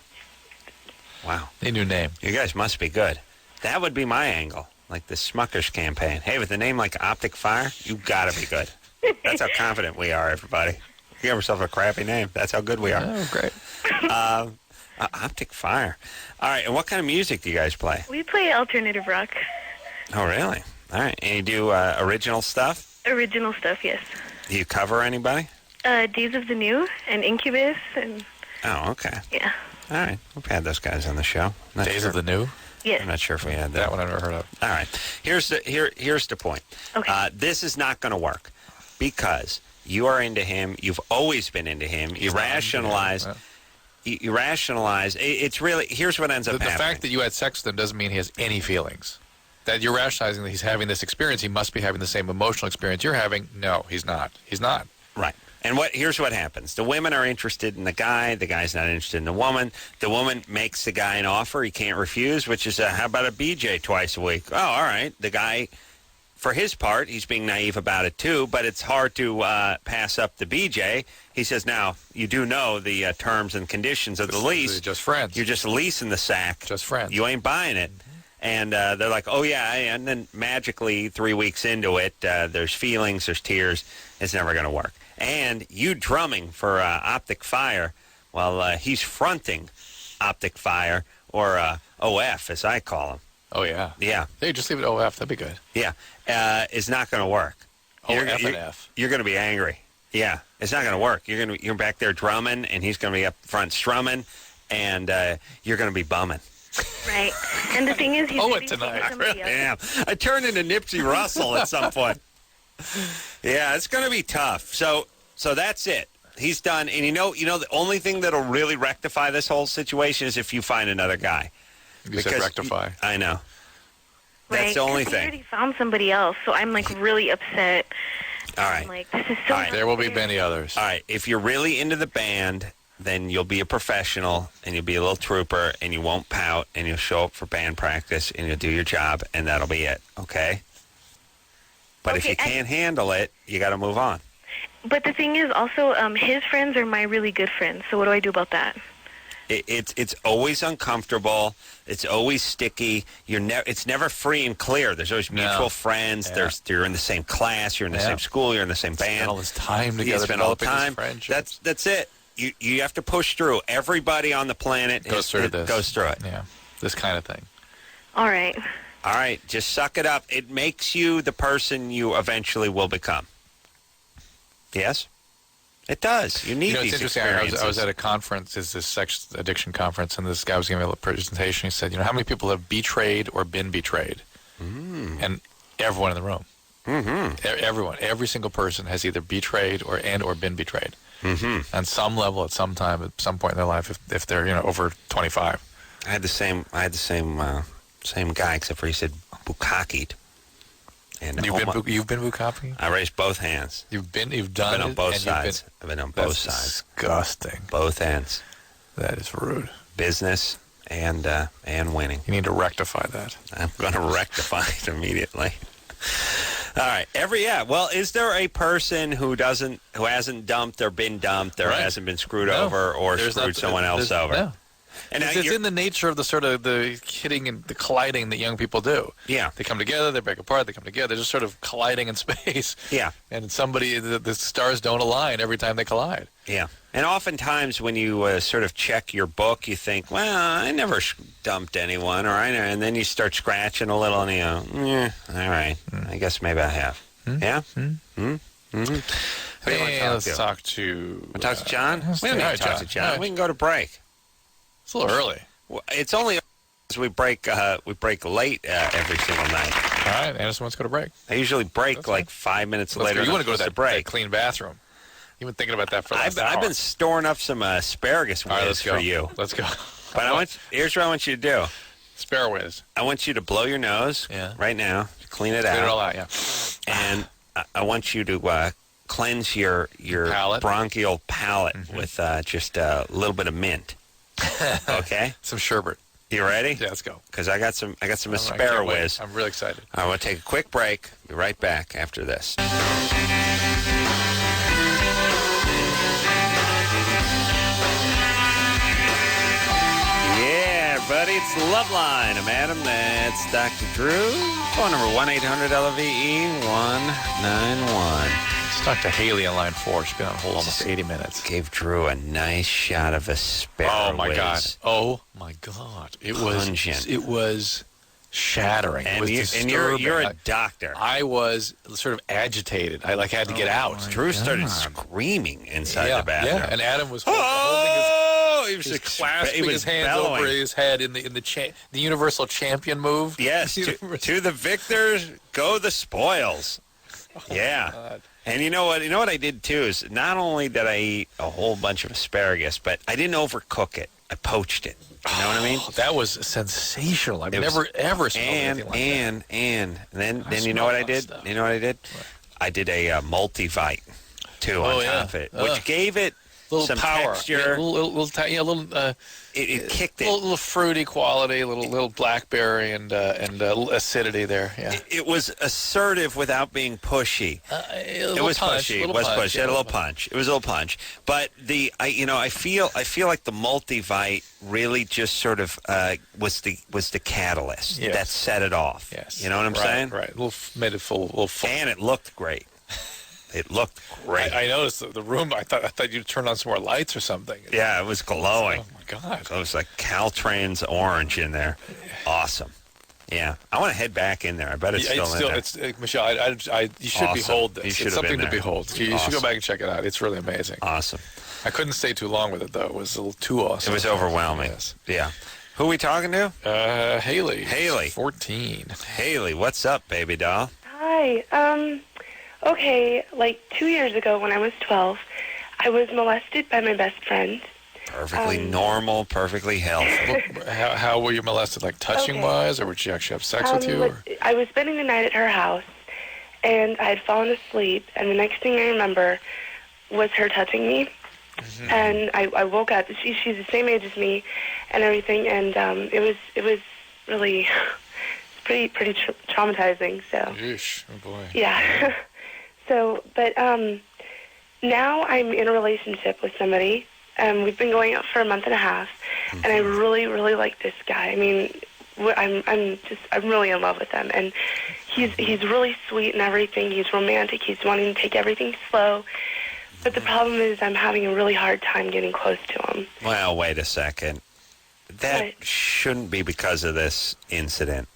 Wow. A new name. You guys must be good. That would be my angle, like the Smuckers campaign. Hey, with a name like Optic Fire, you got to be good. That's how confident we are, everybody. You give yourself a crappy name. That's how good we are. Oh, great. Optic Fire. All right, and what kind of music do you guys play? We play alternative rock. Oh, really? All right, and you do original stuff? Original stuff, yes. Do you cover anybody? Days of the New and Incubus and... Oh, okay. Yeah. All right, we've had those guys on the show. Days of the New? Yes. I'm not sure if we had that one. I've never heard of. All right, here's the point. Okay. This is not going to work because you are into him. You've always been into him. You rationalize. You rationalize. It's really, here's what ends up happening. The fact that you had sex with him doesn't mean he has any feelings. That you're rationalizing that he's having this experience. He must be having the same emotional experience you're having. No, he's not. He's not. Right. And here's what happens. The women are interested in the guy. The guy's not interested in the woman. The woman makes the guy an offer he can't refuse, which is, how about a BJ twice a week? Oh, all right. The guy, for his part, he's being naive about it too, but it's hard to pass up the BJ. He says, now, you do know the terms and conditions of the lease. You're just friends. You're just leasing the sack. Just friends. You ain't buying it. And they're like, oh, yeah. And then magically, 3 weeks into it, there's feelings, there's tears. It's never going to work. And you drumming for Optic Fire, well, he's fronting Optic Fire, or OF, as I call him. Oh, yeah. Yeah. Hey, just leave it OF. That'd be good. Yeah. It's not going to work. OF and F. You're going to be angry. Yeah. It's not going to work. You're back there drumming, and he's going to be up front strumming, and you're going to be bumming. Right. And the thing is, he's it tonight. I really am. I turned into Nipsey Russell at some point. Yeah, it's going to be tough. So that's it. He's done. And you know, the only thing that'll really rectify this whole situation is if you find another guy. You said rectify. I know. That's right, the only he thing. already found somebody else, so I'm like really upset. All right. I'm like, this is so All right. There will be many others. All right. If you're really into the band, then you'll be a professional and you'll be a little trooper and you won't pout and you'll show up for band practice and you'll do your job and that'll be it. Okay? But if you can't handle it, you got to move on. But the thing is also, his friends are my really good friends. So what do I do about that? It's always uncomfortable. It's always sticky. It's never free and clear. There's always mutual friends. Yeah. You're in the same class. You're in the same school. You're in the same band. Spend all this time together. You spend all the time. Friendships. That's it. You have to push through. Everybody on the planet goes through it. Yeah, this kind of thing. All right. All right, just suck it up. It makes you the person you eventually will become. Yes? It does. You need these interesting. experiences. I was at a conference, it's this sex addiction conference, and this guy was giving me a presentation. He said, how many people have betrayed or been betrayed? And everyone in the room. Everyone. Every single person has either betrayed or been betrayed. On some level, at some time, at some point in their life, if they're over 25. I had the same guy, except for he said bukakied. And you've been bukkake? I raised both hands. You've done I've been on it, both and sides. I've been on both sides. Disgusting. Both ends. That is rude. Business and winning. You need to rectify that. I'm going to rectify it immediately. All right. Well, is there a person who hasn't dumped or been dumped or hasn't been screwed over or screwed someone else over? No. And it's in the nature of the sort of the hitting and the colliding that young people do. Yeah. They come together, they break apart, they come together. They're just sort of colliding in space. Yeah. And the stars don't align every time they collide. Yeah. And oftentimes when you sort of check your book, you think, well, I never dumped anyone, and then you start scratching a little and you go, all right, I guess maybe I have. Yeah? Let's talk to... Want to talk to John? We don't need to talk to John. Right. We can go to break. It's a little early. Well, it's only we break late every single night. All right, Anderson, let's go to break. I usually break 5 minutes later. You want to go to that break? That clean bathroom. You've been thinking about that for the last hour. I've been storing up some asparagus whiz for you. Let's go. But here's what I want you to do. Spare whiz. I want you to blow your nose right now. Clean it out. Clean it all out, yeah. And I want you to cleanse your bronchial palate with just a little bit of mint. Okay? Some sherbet. You ready? Yeah, let's go. Because I got some asparagus. I'm really excited. I want to take a quick break. Be right back after this. Yeah, everybody, it's Loveline. I'm Adam. That's Dr. Drew. Phone number 1-800-LOVE-191. Let's talk to Haley on line 4. She's been on hold almost 80 minutes. Gave Drew a nice shot of asparagus. Oh, my God. Oh, my God. It was shattering. And, it was you're a doctor. I was sort of agitated. I had to get out. Drew started screaming inside the bathroom. Yeah, and Adam was holding his... He was clasping his hands bellowing over his head in the Universal Champion move. Yes, to the victors go the spoils. Yeah. God. And you know what? I did too is not only did I eat a whole bunch of asparagus, but I didn't overcook it. I poached it. You know what I mean? That was sensational. I mean, never smelled anything like that. And then you know what I did? Stuff. You know what I did? What? I did a multivite too on top of it, which gave it some power, texture. It kicked it. A little fruity quality, a little blackberry and acidity there. Yeah. It was assertive without being pushy. It was pushy. It was pushy. It had a little punch. It was a little punch. But I feel like the multivite really just sort of was the catalyst that set it off. Yes. You know what I'm saying? Right. Made it full. And it looked great. It looked great. I noticed the room. I thought you'd turn on some more lights or something. Yeah, it was glowing. Oh my God! It was like Caltrain's orange in there. Awesome. Yeah, I want to head back in there. I bet it's still in there. It's Michelle. You should behold this. It's something to behold. You should go back and check it out. It's really amazing. Awesome. I couldn't stay too long with it though. It was a little too awesome. It was overwhelming. Yes. Yeah. Who are we talking to? Haley. 14. Haley, what's up, baby doll? Hi. Okay, 2 years ago when I was 12, I was molested by my best friend. Perfectly normal, perfectly healthy. How were you molested? Like touching-wise, or would she actually have sex with you? I was spending the night at her house, and I had fallen asleep, and the next thing I remember was her touching me. Mm-hmm. And I woke up. She's the same age as me and everything, and it was really pretty traumatizing. So. Yeesh. Oh, boy. Yeah. So, but now I'm in a relationship with somebody. We've been going out for a month and a half, and I really, really like this guy. I mean, I'm really in love with him, and he's really sweet and everything. He's romantic. He's wanting to take everything slow, but the problem is I'm having a really hard time getting close to him. Well, wait a second. That shouldn't be because of this incident.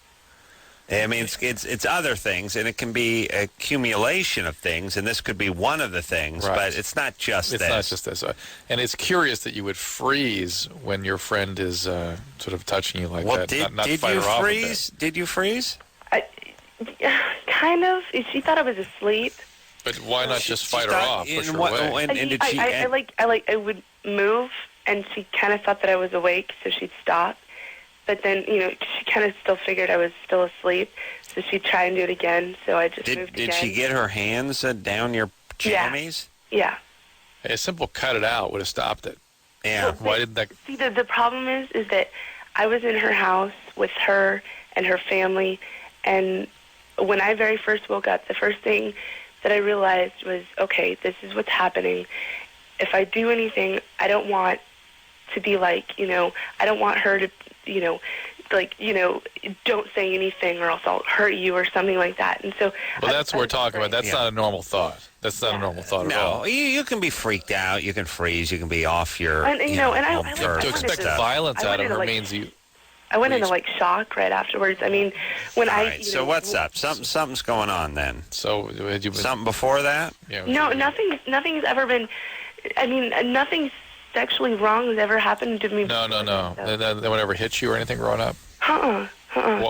I mean, it's other things, and it can be accumulation of things, and this could be one of the things, but it's not just this. It's not just this. And it's curious that you would freeze when your friend is sort of touching you like that. Not did fight you her off freeze? Did you freeze? Kind of. She thought I was asleep. But why not just fight her off? Push her away. I would move, and she kind of thought that I was awake, so she'd stop. but then, she kind of still figured I was still asleep, so she'd try and do it again, so I just moved again. Did she get her hands down your jammies? Yeah. A simple cut it out would have stopped it. Yeah. Why didn't that... See, the problem is that I was in her house with her and her family, and when I very first woke up, the first thing that I realized was, okay, this is what's happening. If I do anything, I don't want to be like, I don't want her to, don't say anything or else I'll hurt you or something like that. And so... Well, that's what we're talking about. That's not a normal thought. That's not a normal thought at all. No, you can be freaked out. You can freeze. You can be off your... And, to expect violence out of her means you... I went into shock right afterwards. I mean, when All right, so what's up? Something's going on then. So had you been... Something before that? Yeah, no, nothing's ever been... I mean, nothing sexually wrong has ever happened to me. No. So. No one ever hit you or anything growing up?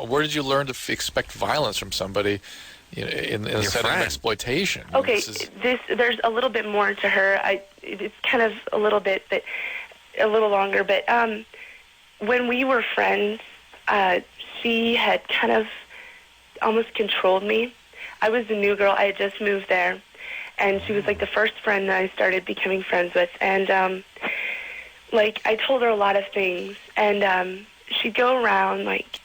Where did you learn to expect violence from somebody in a setting of exploitation? Okay, there's a little bit more to her. It's kind of a little bit, but a little longer. But when we were friends, she had kind of almost controlled me. I was the new girl. I had just moved there. And she was the first friend that I started becoming friends with. And, I told her a lot of things. And she'd go around,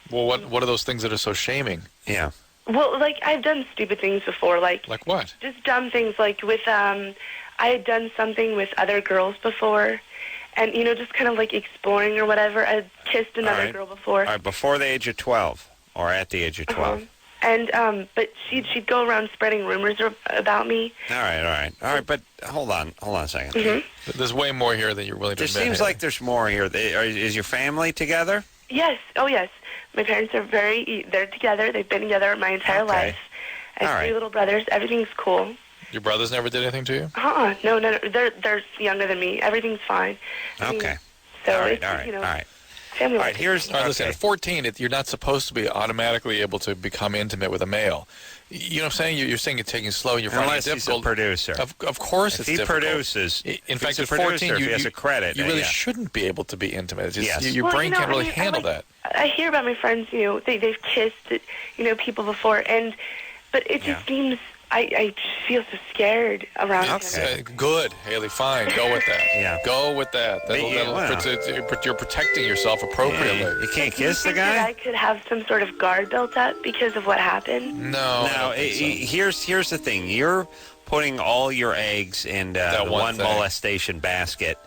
Well, what are those things that are so shaming? Yeah. Well, I've done stupid things before. Like what? Just dumb things, with, I had done something with other girls before. And, just kind of, exploring or whatever. I'd kissed another girl before. All right, before the age of 12 or at the age of 12. And but she'd go around spreading rumors about me. All right. But hold on a second. Mm-hmm. There's way more here than you're willing to admit. There seems like there's more here. Is your family together? Yes. Oh, yes. My parents are they're together. They've been together my entire life. I have 3 little brothers. Everything's cool. Your brothers never did anything to you? No. They're younger than me. Everything's fine. Okay. All right. Family. All right, listen, at 14, you're not supposed to be automatically able to become intimate with a male. You know what I'm saying? You're saying you're taking it slow and you're finding it difficult. Unless he's a producer. Of course it's difficult. If he produces, in fact, at 14, he has a credit. You really shouldn't be able to be intimate. Yes. Your brain can't really handle that. I hear about my friends, they've kissed, people before, but it just seems... I feel so scared around him. Good, Haley, fine. Go with that. Yeah. Go with that. You're protecting yourself appropriately. You can't kiss the That guy? I could have some sort of guard built up because of what happened? No. Here's the thing. You're putting all your eggs in the one molestation basket,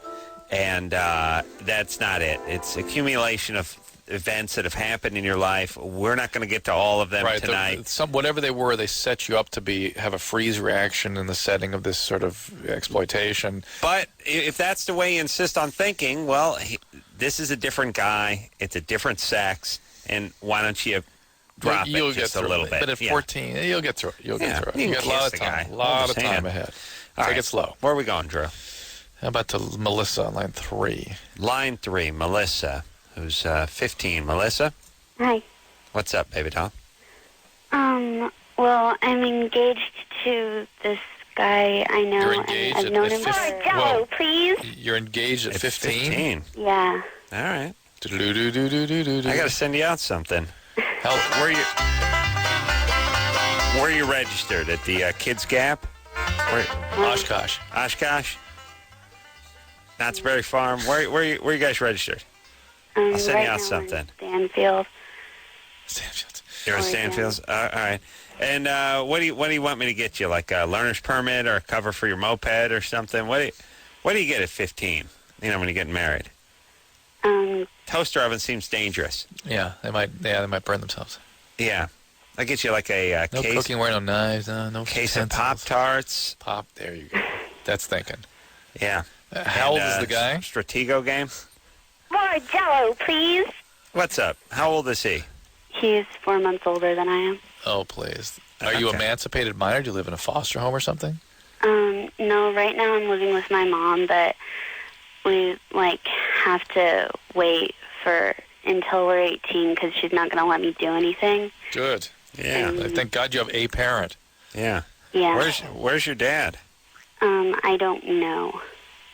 and that's not it. It's accumulation of events that have happened in your life. We're not going to get to all of them tonight. Whatever they were, they set you up to have a freeze reaction in the setting of this sort of exploitation. But if that's the way you insist on thinking, well, this is a different guy. It's a different sex. And why don't you drop it just a little bit? But at 14, you'll get through it. You'll get through it. You got a lot of time. A lot of time ahead. Take it slow. Where are we going, Drew? How about to Melissa on line 3? Line 3, Melissa, who's 15. Melissa? Hi. What's up, baby doll? Well, I'm engaged to this guy I know. You're engaged I've known him for... Jello, please. You're engaged at 15? Yeah. All right. I got to send you out something. Where are you registered? At the Kids Gap? Oshkosh. Oshkosh? Knott's Berry Farm. Where you guys registered? I'll send you out something. Stanfield. You're in Stanfield? All right. And what do you want me to get you? Like a learner's permit or a cover for your moped or something? What do you get at 15? When you get married? Toaster oven seems dangerous. Yeah, they might burn themselves. Yeah. I'll get you like a no case. No cooking, no knives, no case of Pop-Tarts. There you go. That's thinking. Yeah. How old is the guy? Stratego game. More Jello, please. What's up? How old is he? He's 4 months older than I am. Oh, please. Are you emancipated minor? Do you live in a foster home or something? No, right now I'm living with my mom, but we, have to wait until we're 18 because she's not going to let me do anything. Good. Yeah. Thank God you have a parent. Yeah. Yeah. Where's your dad? I don't know.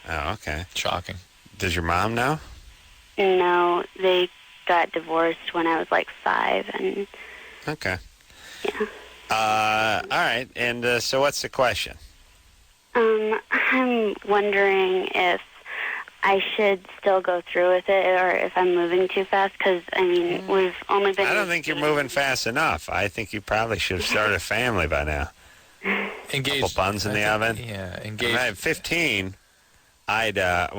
Oh, okay. Shocking. Does your mom know? No, they got divorced when I was like 5, and Okay. yeah. All right. And so what's the question? I'm wondering if I should still go through with it, or if I'm moving too fast. Because I mean, we've only been. I don't think you're moving fast enough. I think you probably should have started a family by now. Engaged. Couple buns in the oven. Yeah, engaged. When I had 15,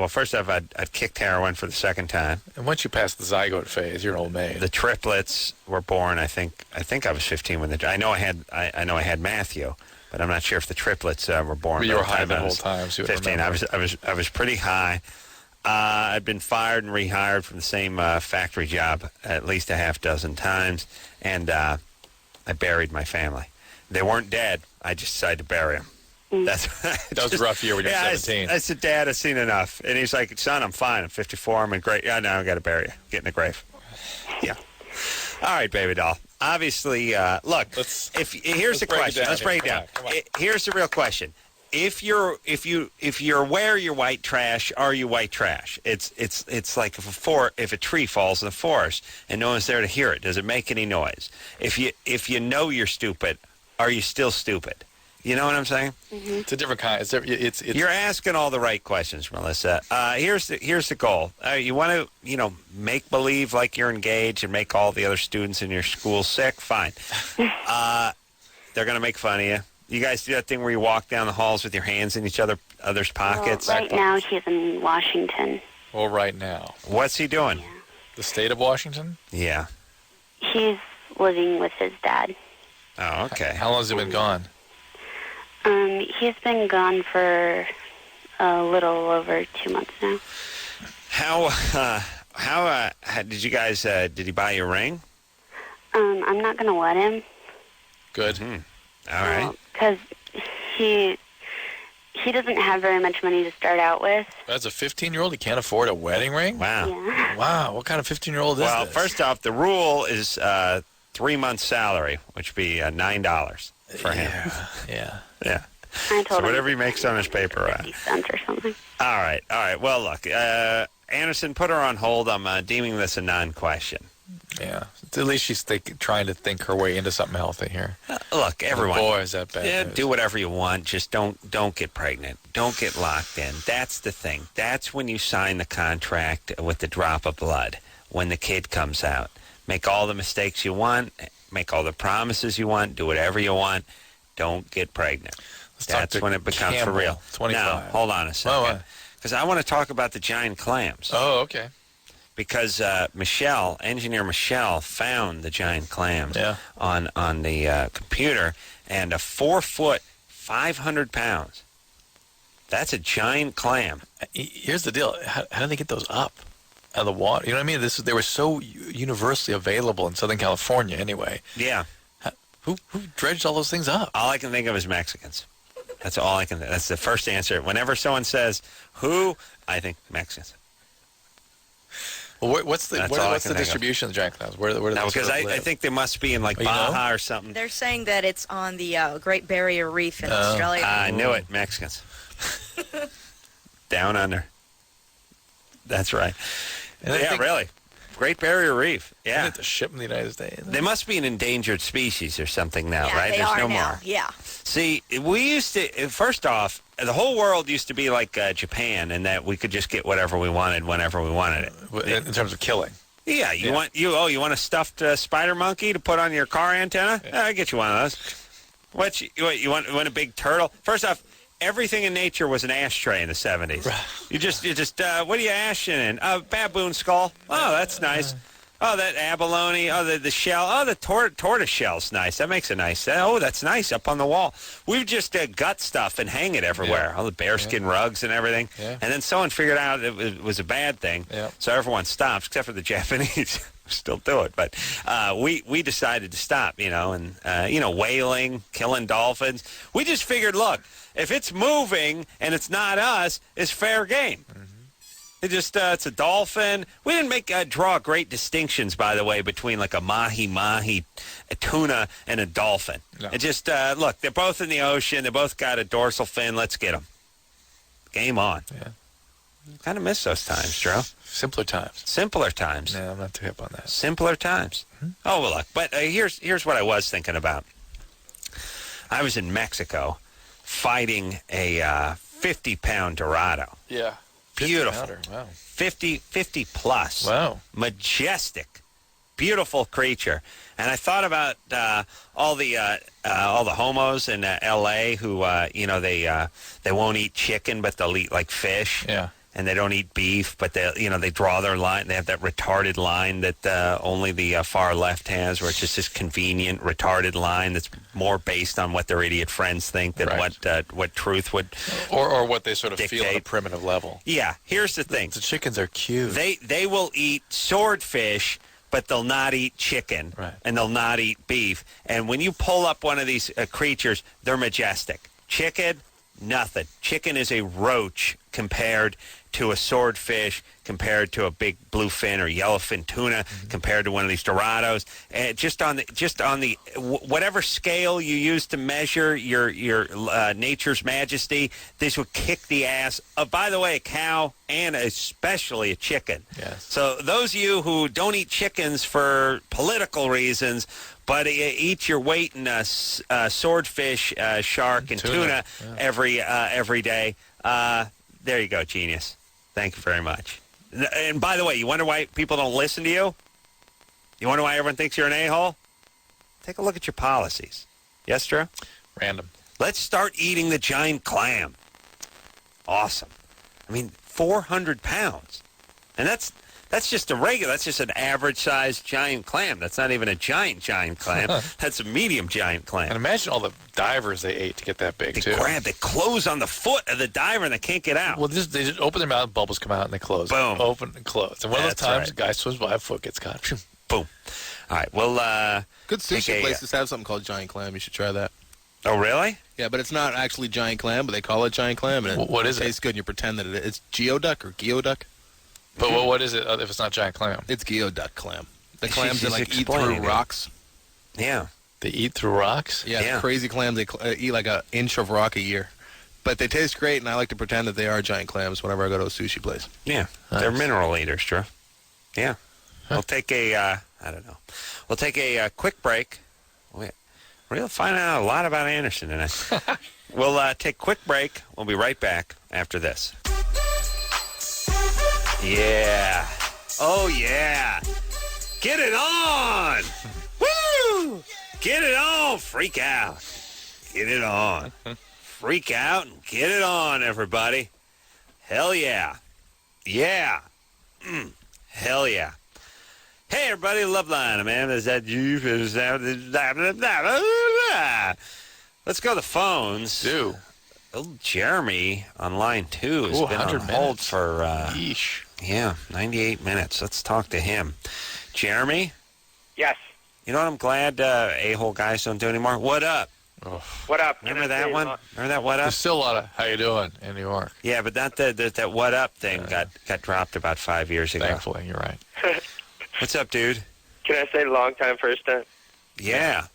first off, I'd kicked heroin for the second time. And once you pass the zygote phase, you're an old maid. The triplets were born. I think I was 15 when I know I had Matthew, but I'm not sure if the triplets were born. You were high the the whole time. So 15. I was pretty high. I'd been fired and rehired from the same factory job at least a half dozen times, and I buried my family. They weren't dead. I just decided to bury them. That was a rough year when you were 17. I said, Dad, I've seen enough. And he's like, son, I'm fine. I'm 54. I'm in great. Yeah, no, I got to bury you. Get in the grave. Yeah. All right, baby doll. Obviously, look. Here's the question. Let's break it down. Here's the real question. If you're aware you're white trash, are you white trash? It's like if a tree falls in the forest and no one's there to hear it, does it make any noise? If you know you're stupid, are you still stupid? You know what I'm saying? Mm-hmm. It's a different kind. It's You're asking all the right questions, Melissa. Here's the goal. You want to make believe like you're engaged and make all the other students in your school sick. Fine. They're gonna make fun of you. You guys do that thing where you walk down the halls with your hands in each other's pockets. Well, right now he's in Washington. Well, right now. What's he doing? Yeah. The state of Washington? Yeah. He's living with his dad. Oh, okay. How long has he been gone? He's been gone for a little over 2 months now. How did you guys? Did he buy you a ring? I'm not gonna let him. Good. Mm-hmm. All right. Because he doesn't have very much money to start out with. As a 15-year-old, he can't afford a wedding ring? Wow. Yeah. Wow. What kind of 15-year-old is Well, this? first off, the rule is 3 months' salary, which would be $9 for him. Yeah. Yeah. I told So him whatever he makes on his paper. 50 cents or something. All right. Well, look, Anderson, put her on hold. I'm deeming this a non-question. Yeah. At least she's trying to think her way into something healthy here. Look, everyone. Boy, is that bad. Yeah, news. do whatever you want. Just don't get pregnant. Don't get locked in. That's the thing. That's when you sign the contract with the drop of blood. When the kid comes out, make all the mistakes you want. Make all the promises you want. Do whatever you want. Don't get pregnant. That's when it becomes Campbell, for real. 25. Now, hold on a second. Because I want to talk about the giant clams. Oh, okay. Because engineer Michelle, found the giant clams on the computer, and a 4 foot, 500 pounds. That's a giant clam. Here's the deal. How do they get those up out of the water? You know what I mean? They were so universally available in Southern California anyway. Yeah. Who dredged all those things up? All I can think of is Mexicans. That's all I can think. That's the first answer. Whenever someone says, who, I think Mexicans. Well, what's the distribution of the giant clams? Where do those because I live? think they must be in like Baja or something. They're saying that it's on the Great Barrier Reef in Australia. I knew it. Mexicans. Down under. That's right. Really. Great Barrier Reef. Yeah. Isn't it the ship in the United States? They must be an endangered species or something now, right? They There's are no now. more. Yeah. See, we used to, first off, the whole world used to be like Japan in that we could just get whatever we wanted whenever we wanted it. In terms of killing. Yeah, you want a stuffed spider monkey to put on your car antenna? Yeah. I'll get you one of those. You want a big turtle? First off, everything in nature was an ashtray in the 70s. You just what are you ashing in? Baboon skull. Oh, that's nice. Oh, that abalone. Oh, the shell. Oh, the tortoise shell's nice. That makes a nice. Oh, that's nice up on the wall. We've just gut stuff and hang it everywhere. All the bearskin rugs and everything. Yeah. And then someone figured out it was a bad thing. Yeah. So everyone stops, except for the Japanese. Still do it, but we decided to stop. And whaling, killing dolphins. We just figured, look, if it's moving and it's not us, it's fair game. Mm-hmm. It's a dolphin. We didn't draw great distinctions, by the way, between like a mahi, a tuna, and a dolphin. No. It just, look, they're both in the ocean. They both got a dorsal fin. Let's get them. Game on. Yeah. Kind of miss those times, Joe. Simpler times. Simpler times. No, I'm not too hip on that. Simpler times. Oh, well, look. But here's what I was thinking about. I was in Mexico fighting a 50-pound Dorado. Yeah. Beautiful. Wow. 50 plus. Wow. Majestic. Beautiful creature. And I thought about all the homos in L.A. who, they won't eat chicken, but they'll eat, like, fish. Yeah. And they don't eat beef, but they draw their line. They have that retarded line that only the far left has, where it's just this convenient retarded line that's more based on what their idiot friends think than what truth would or what they sort of dictate. feel on a primitive level. Yeah, here's the thing: the chickens are cute. They will eat swordfish, but they'll not eat chicken, and they'll not eat beef. And when you pull up one of these creatures, they're majestic. Chicken, nothing. Chicken is a roach compared to a swordfish, compared to a big bluefin or yellowfin tuna, compared to one of these Dorados, and just on the whatever scale you use to measure your nature's majesty, this would kick the ass of, by the way, a cow and especially a chicken. Yes. So those of you who don't eat chickens for political reasons, but eat your weight in swordfish, shark, and tuna every day. There you go, genius. Thank you very much. And by the way, you wonder why people don't listen to you? You wonder why everyone thinks you're an a-hole? Take a look at your policies. Yes, Drew? Random. Let's start eating the giant clam. Awesome. I mean, 400 pounds. And that's just a regular, that's just an average-sized giant clam. That's not even a giant clam. That's a medium giant clam. And imagine all the divers they ate to get that big, too. They close on the foot of the diver and they can't get out. Well, they just open their mouth, bubbles come out, and they close. Boom. Open and close. And one of those times, a guy swims by, a foot gets caught. Boom. All right, well, good sushi places have something called giant clam. You should try that. Oh, really? Yeah, but it's not actually giant clam, but they call it giant clam. And what is it? It tastes good, and you pretend that it is. It's geoduck or geoduck. But what is it if it's not giant clam? It's geoduck clam. The clams that eat through rocks. Yeah. They eat through rocks? Yeah. Crazy clams. They eat like an inch of rock a year. But they taste great, and I like to pretend that they are giant clams whenever I go to a sushi place. Yeah. Nice. They're mineral eaters, Drew. Yeah. We'll take we'll take a quick break. We'll find out a lot about Anderson tonight. We'll take a quick break. We'll be right back after this. Yeah. Oh, yeah. Get it on. Woo! Get it on. Freak out. Get it on. Freak out and get it on, everybody. Hell yeah. Yeah. Hell yeah. Hey, everybody, Loveline, man. Is that you? Let's go to the phones. Do. Old Jeremy on line 2 has been on hold for 98 minutes. Let's talk to him. Jeremy? Yes. You know what I'm glad a-hole guys don't do anymore? What up? Oh. What up? Remember that one? Remember that what up? There's still a lot of how you doing in New York. Yeah, but that what up thing got dropped about 5 years ago. Thankfully, you're right. What's up, dude? Can I say long time, first time? Yeah.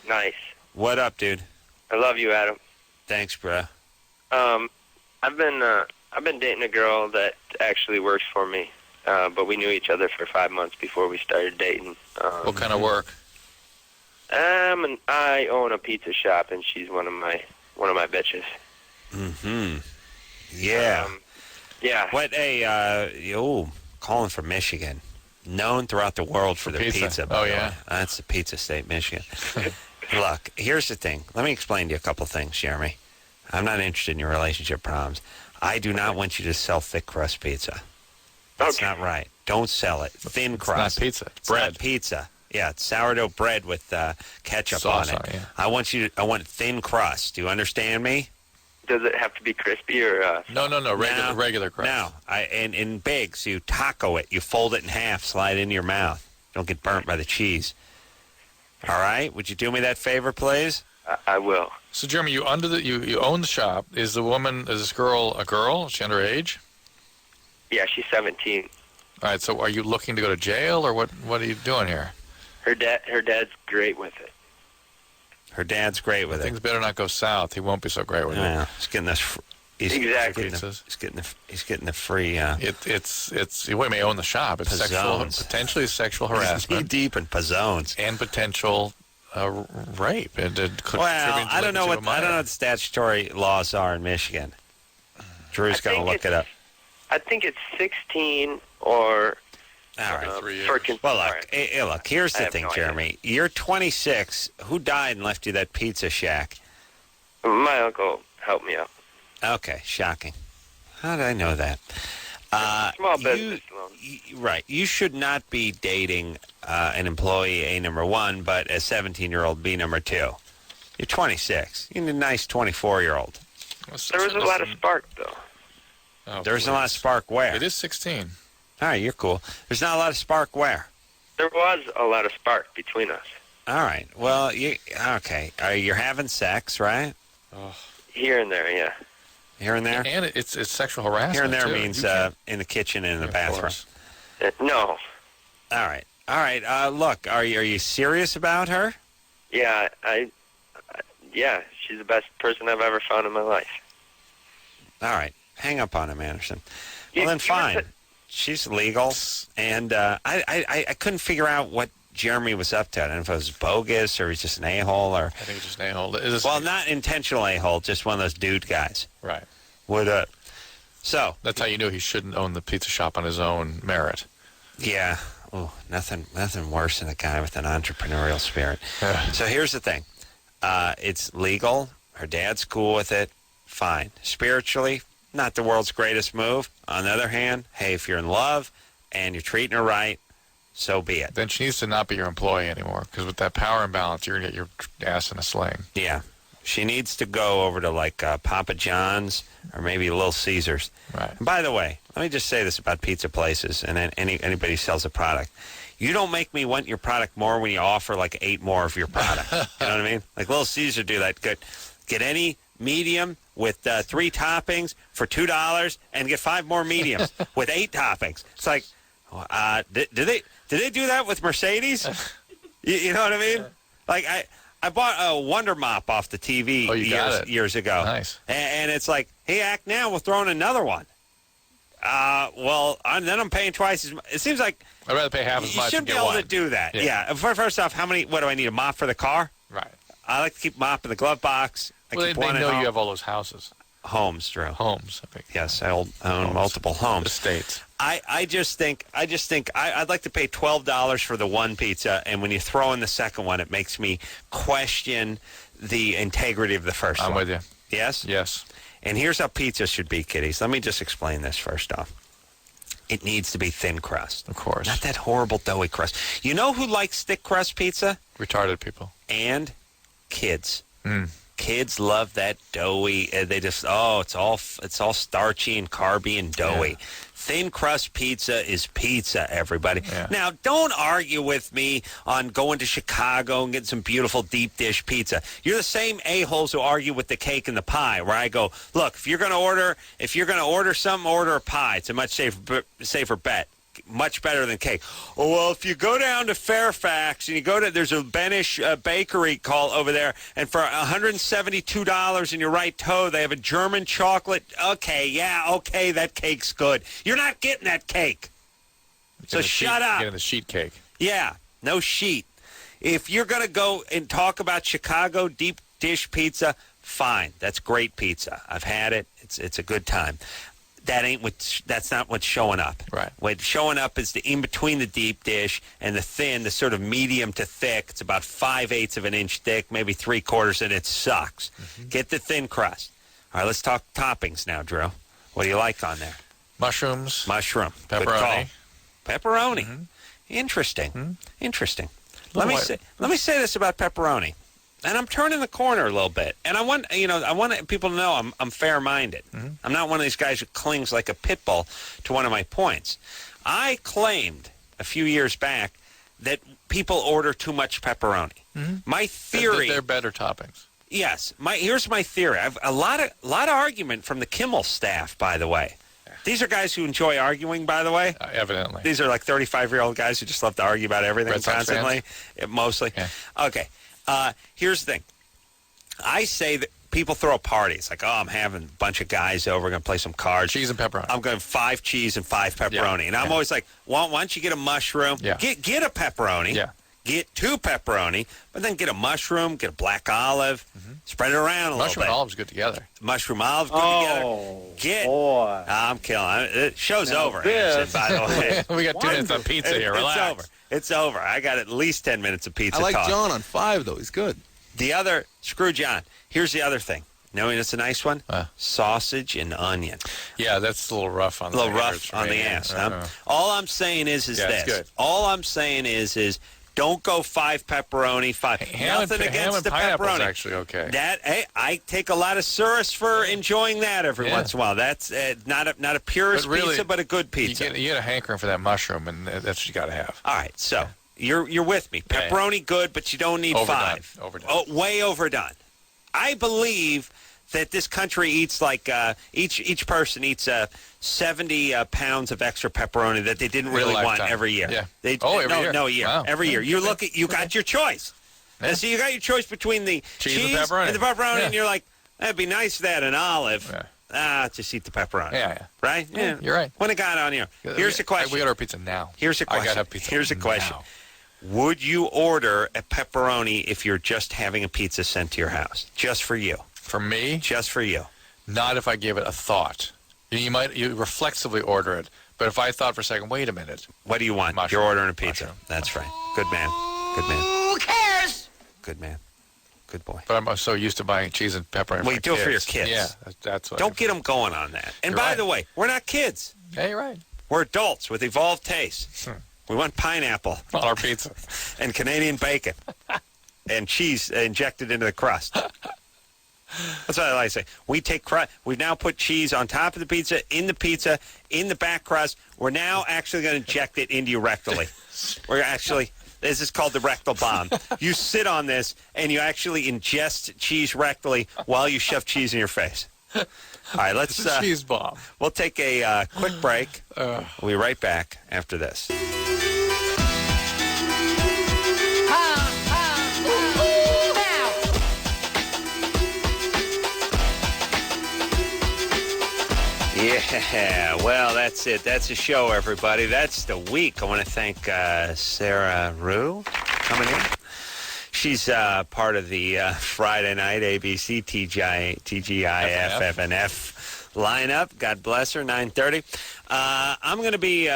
Nice. What up, dude? I love you, Adam. Thanks, bro. I've been dating a girl that actually works for me, but we knew each other for 5 months before we started dating. What kind of work? I own a pizza shop, and she's one of my bitches. Mm-hmm. Yeah. Yeah. What calling from Michigan. Known throughout the world for their pizza. Oh, yeah. That's the pizza state, Michigan. Look, here's the thing. Let me explain to you a couple things, Jeremy. I'm not interested in your relationship problems. I do not want you to sell thick crust pizza. That's not right. Don't sell it. Thin crust. It's not pizza. It's bread. bread. Not pizza. Yeah, it's sourdough bread with ketchup Sauce on it. on it, yeah. I want thin crust. Do you understand me? Does it have to be crispy or? No. Regular crust. No, in big. So you taco it. You fold it in half. Slide it into your mouth. Don't get burnt by the cheese. All right. Would you do me that favor, please? I will. So, Jeremy, you own the shop. Is this girl a girl? Is she underage? Yeah, she's 17. All right. So, are you looking to go to jail, or what are you doing here? Her dad's great with it. Her dad's great with it. Things better not go south. He won't be so great with it. He's getting this Exactly. He's getting the free. It's he may own the shop. It's potentially sexual harassment. Deep in pazzones and potential rape. I don't know what the statutory laws are in Michigan. Drew's going to look it up. I think it's 16 or. All right. 3 years. Well, look. Here's the thing, Jeremy. You're 26. Who died and left you that pizza shack? My uncle helped me out. Okay, shocking. How did I know that? Small business loan. Right. You should not be dating an employee, A, number one, but a 17-year-old, B, number two. You're 26. You need a nice 24-year-old. There was a lot of spark, though. Oh, There's a lot of spark where? It is 16. All right, you're cool. There's not a lot of spark where? There was a lot of spark between us. All right. Well, okay. You're having sex, right? Oh. Here and there, yeah. Here and there? And it's sexual harassment. Here and there too. means in the kitchen and in the bathroom. No. All right. Look, are you serious about her? Yeah, yeah, she's the best person I've ever found in my life. All right. Hang up on him, Anderson. Well, then fine. She's legal, and I couldn't figure out what Jeremy was up to. I don't know if it was bogus or he's just an a-hole. I think it's just an a-hole. Well, not intentional a-hole, just one of those dude guys. Right. So that's how you knew he shouldn't own the pizza shop on his own merit. Yeah. Oh, nothing worse than a guy with an entrepreneurial spirit. So here's the thing. It's legal. Her dad's cool with it. Fine. Spiritually, not the world's greatest move. On the other hand, hey, if you're in love and you're treating her right, so be it. Then she needs to not be your employee anymore, because with that power imbalance, you're going to get your ass in a sling. Yeah. She needs to go over to, like, Papa John's or maybe Little Caesars. Right. And by the way, let me just say this about pizza places and anybody who sells a product. You don't make me want your product more when you offer, like, 8 more of your product. You know what I mean? Like, Little Caesar do that good. Get any medium with 3 toppings for $2 and get 5 more mediums with 8 toppings. It's like, did they do that with Mercedes? You know what I mean? Like, I bought a Wonder Mop off the TV years ago. Nice. And it's like, hey, act now, we'll throw in another one. Then I'm paying twice as much. It seems like I'd rather pay half as much. You should be able to do that. Yeah. First off, what do I need, a mop for the car? Right. I like to keep a mop in the glove box. They know you have all those houses. Homes, Drew. Homes. Yes, I own multiple homes. Estates. I just think I'd like to pay $12 for the one pizza, and when you throw in the second one, it makes me question the integrity of the first one. I'm with you. Yes? Yes. And here's how pizza should be, kiddies. Let me just explain this first off. It needs to be thin crust. Of course. Not that horrible doughy crust. You know who likes thick crust pizza? Retarded people. And kids. Kids love that doughy. They just it's all starchy and carby and doughy. Yeah. Thin crust pizza is pizza, everybody. Yeah. Now, don't argue with me on going to Chicago and getting some beautiful deep dish pizza. You're the same a-holes who argue with the cake and the pie, where I go, look, if you're going to order something, order a pie. It's a much safer bet. Much better than cake. Oh, well, if you go down to Fairfax and there's a Benish bakery call over there, and for $172 in your right toe, they have a German chocolate. Okay, that cake's good. You're not getting that cake. So shut up. Getting the sheet cake. Yeah, no sheet. If you're going to go and talk about Chicago deep dish pizza, fine. That's great pizza. I've had it. It's a good time. That's not what's showing up. Right. What's showing up is the in between the deep dish and the thin, the sort of medium to thick. It's about 5/8 of an inch thick, maybe 3/4, and it sucks. Get the thin crust. All right, let's talk toppings now, Drew. What do you like on there? Mushrooms. Mushroom. Pepperoni. Pepperoni. Interesting. Let me say this about pepperoni. And I'm turning the corner a little bit. And I want people to know I'm fair-minded. I'm not one of these guys who clings like a pit bull to one of my points. I claimed a few years back that people order too much pepperoni. My theory... They're better toppings. Yes. Here's my theory. I've a lot of argument from the Kimmel staff, by the way. These are guys who enjoy arguing, by the way. Evidently. These are like 35-year-old guys who just love to argue about everything Red Sox constantly. fans? Mostly. Yeah. Okay. Here's the thing. I say that people throw parties. Like, I'm having a bunch of guys over. We're going to play some cards. Cheese and pepperoni. I'm going 5 cheese and 5 pepperoni. And I'm always like, why don't you get a mushroom? Yeah. Get a pepperoni. Yeah. Get 2 pepperoni, but then get a mushroom, get a black olive, spread it around a little bit. Mushroom and olives good together. Mushroom olives good together. Boy. I'm killing it. Show's Now over, this- Anderson, by the way. We got 2 minutes on pizza here. Relax. It's over. It's over. I got at least 10 minutes of pizza I like talk. John on 5, though. He's good. Screw John. Here's the other thing. Knowing it's a nice one? Sausage and onion. Yeah, that's a little rough on the ass. Huh? All I'm saying is Yeah, this. it's good. All I'm saying is don't go 5 pepperoni, 5. Nothing against the pineapple's pepperoni. actually okay. I take a lot of solace for enjoying that every once in a while. That's not a purist pizza, but a good pizza. You get a hankering for that mushroom, and that's what you got to have. All right, so you're with me. Pepperoni good, but you don't need 5. Overdone. Oh, way overdone. I believe that this country eats like each person eats 70 pounds of extra pepperoni that they didn't really want every year. Yeah. Every year. No, Wow. every year. You got your choice. Yeah. So you got your choice between the cheese and pepperoni. and the pepperoni, and you're like, that'd be nice to add an olive. Just eat the pepperoni. Yeah. Right? Yeah, you're right. When it got on here. Here's the question. We got our pizza now. Here's a question. I got to have pizza Here's a question. now. Would you order a pepperoni if you're just having a pizza sent to your house? Just for you. For me? Just for you. Not if I give it a thought. You reflexively order it, but if I thought for a second, wait a minute. What do you want? Mushroom. You're ordering a pizza. Mushroom. That's right. Good man. Good man. Who cares? Good man. Good boy. But I'm so used to buying cheese and pepperoni Well, you do it for your kids. kids. Yeah, that's what. Don't get them going on that. And You're by right. the way, we're not kids. Yeah, you're right. We're adults with evolved tastes. We want pineapple on our pizza and Canadian bacon and cheese injected into the crust. That's what I like to say. We've now put cheese on top of the pizza, in the back crust. We're now actually going to inject it into you rectally. This is called the rectal bomb. You sit on this, and you actually ingest cheese rectally while you shove cheese in your face. All right, let's... It's a cheese bomb. We'll take a quick break. We'll be right back after this. Yeah, well, that's it. That's the show, everybody. That's the week. I want to thank Sara Rue coming in. She's part of the Friday night ABC TGIF FNF lineup. God bless her, 9:30. I'm going to be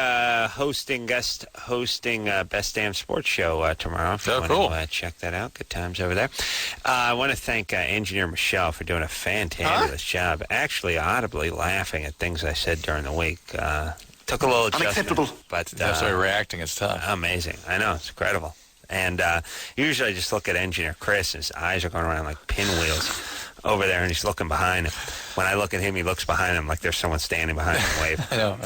guest hosting Best Damn Sports Show tomorrow. If you want to check that out. Good times over there. I want to thank engineer Michelle for doing a fantabulous job. Actually, audibly laughing at things I said during the week. Took a little adjustment. But that's why reacting is tough. Amazing. I know. It's incredible. And usually I just look at engineer Chris, and his eyes are going around like pinwheels over there, and he's looking behind him. When I look at him, he looks behind him like there's someone standing behind him waving. I know.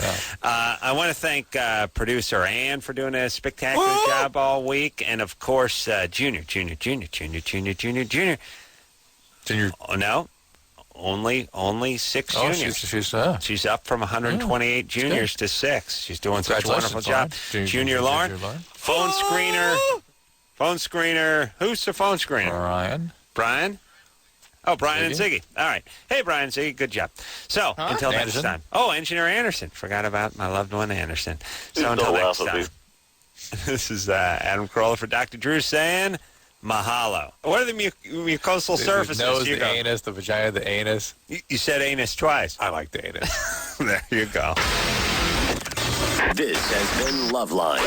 I want to thank producer Ann for doing a spectacular job all week, and of course Junior. Oh, no, only 6 juniors. She's up from 128 juniors to 6. She's doing such a wonderful job. Junior Lauren, phone screener. Who's the phone screener? Brian? Oh, Brian and Ziggy. All right. Hey, Brian, Ziggy, good job. So, until next time. Oh, Engineer Anderson. Forgot about my loved one, Anderson. So, until next time. This is Adam Carolla for Dr. Drew saying mahalo. What are the mucosal surfaces? The nose, the anus, the vagina, the anus. You said anus twice. I like the anus. There you go. This has been Loveline.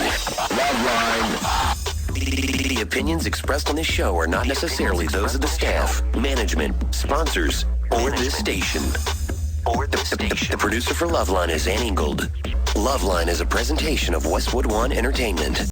Loveline. The opinions expressed on this show are not necessarily those of the staff, management, sponsors, or this station. The producer for Loveline is Ann Ingold. Loveline is a presentation of Westwood One Entertainment.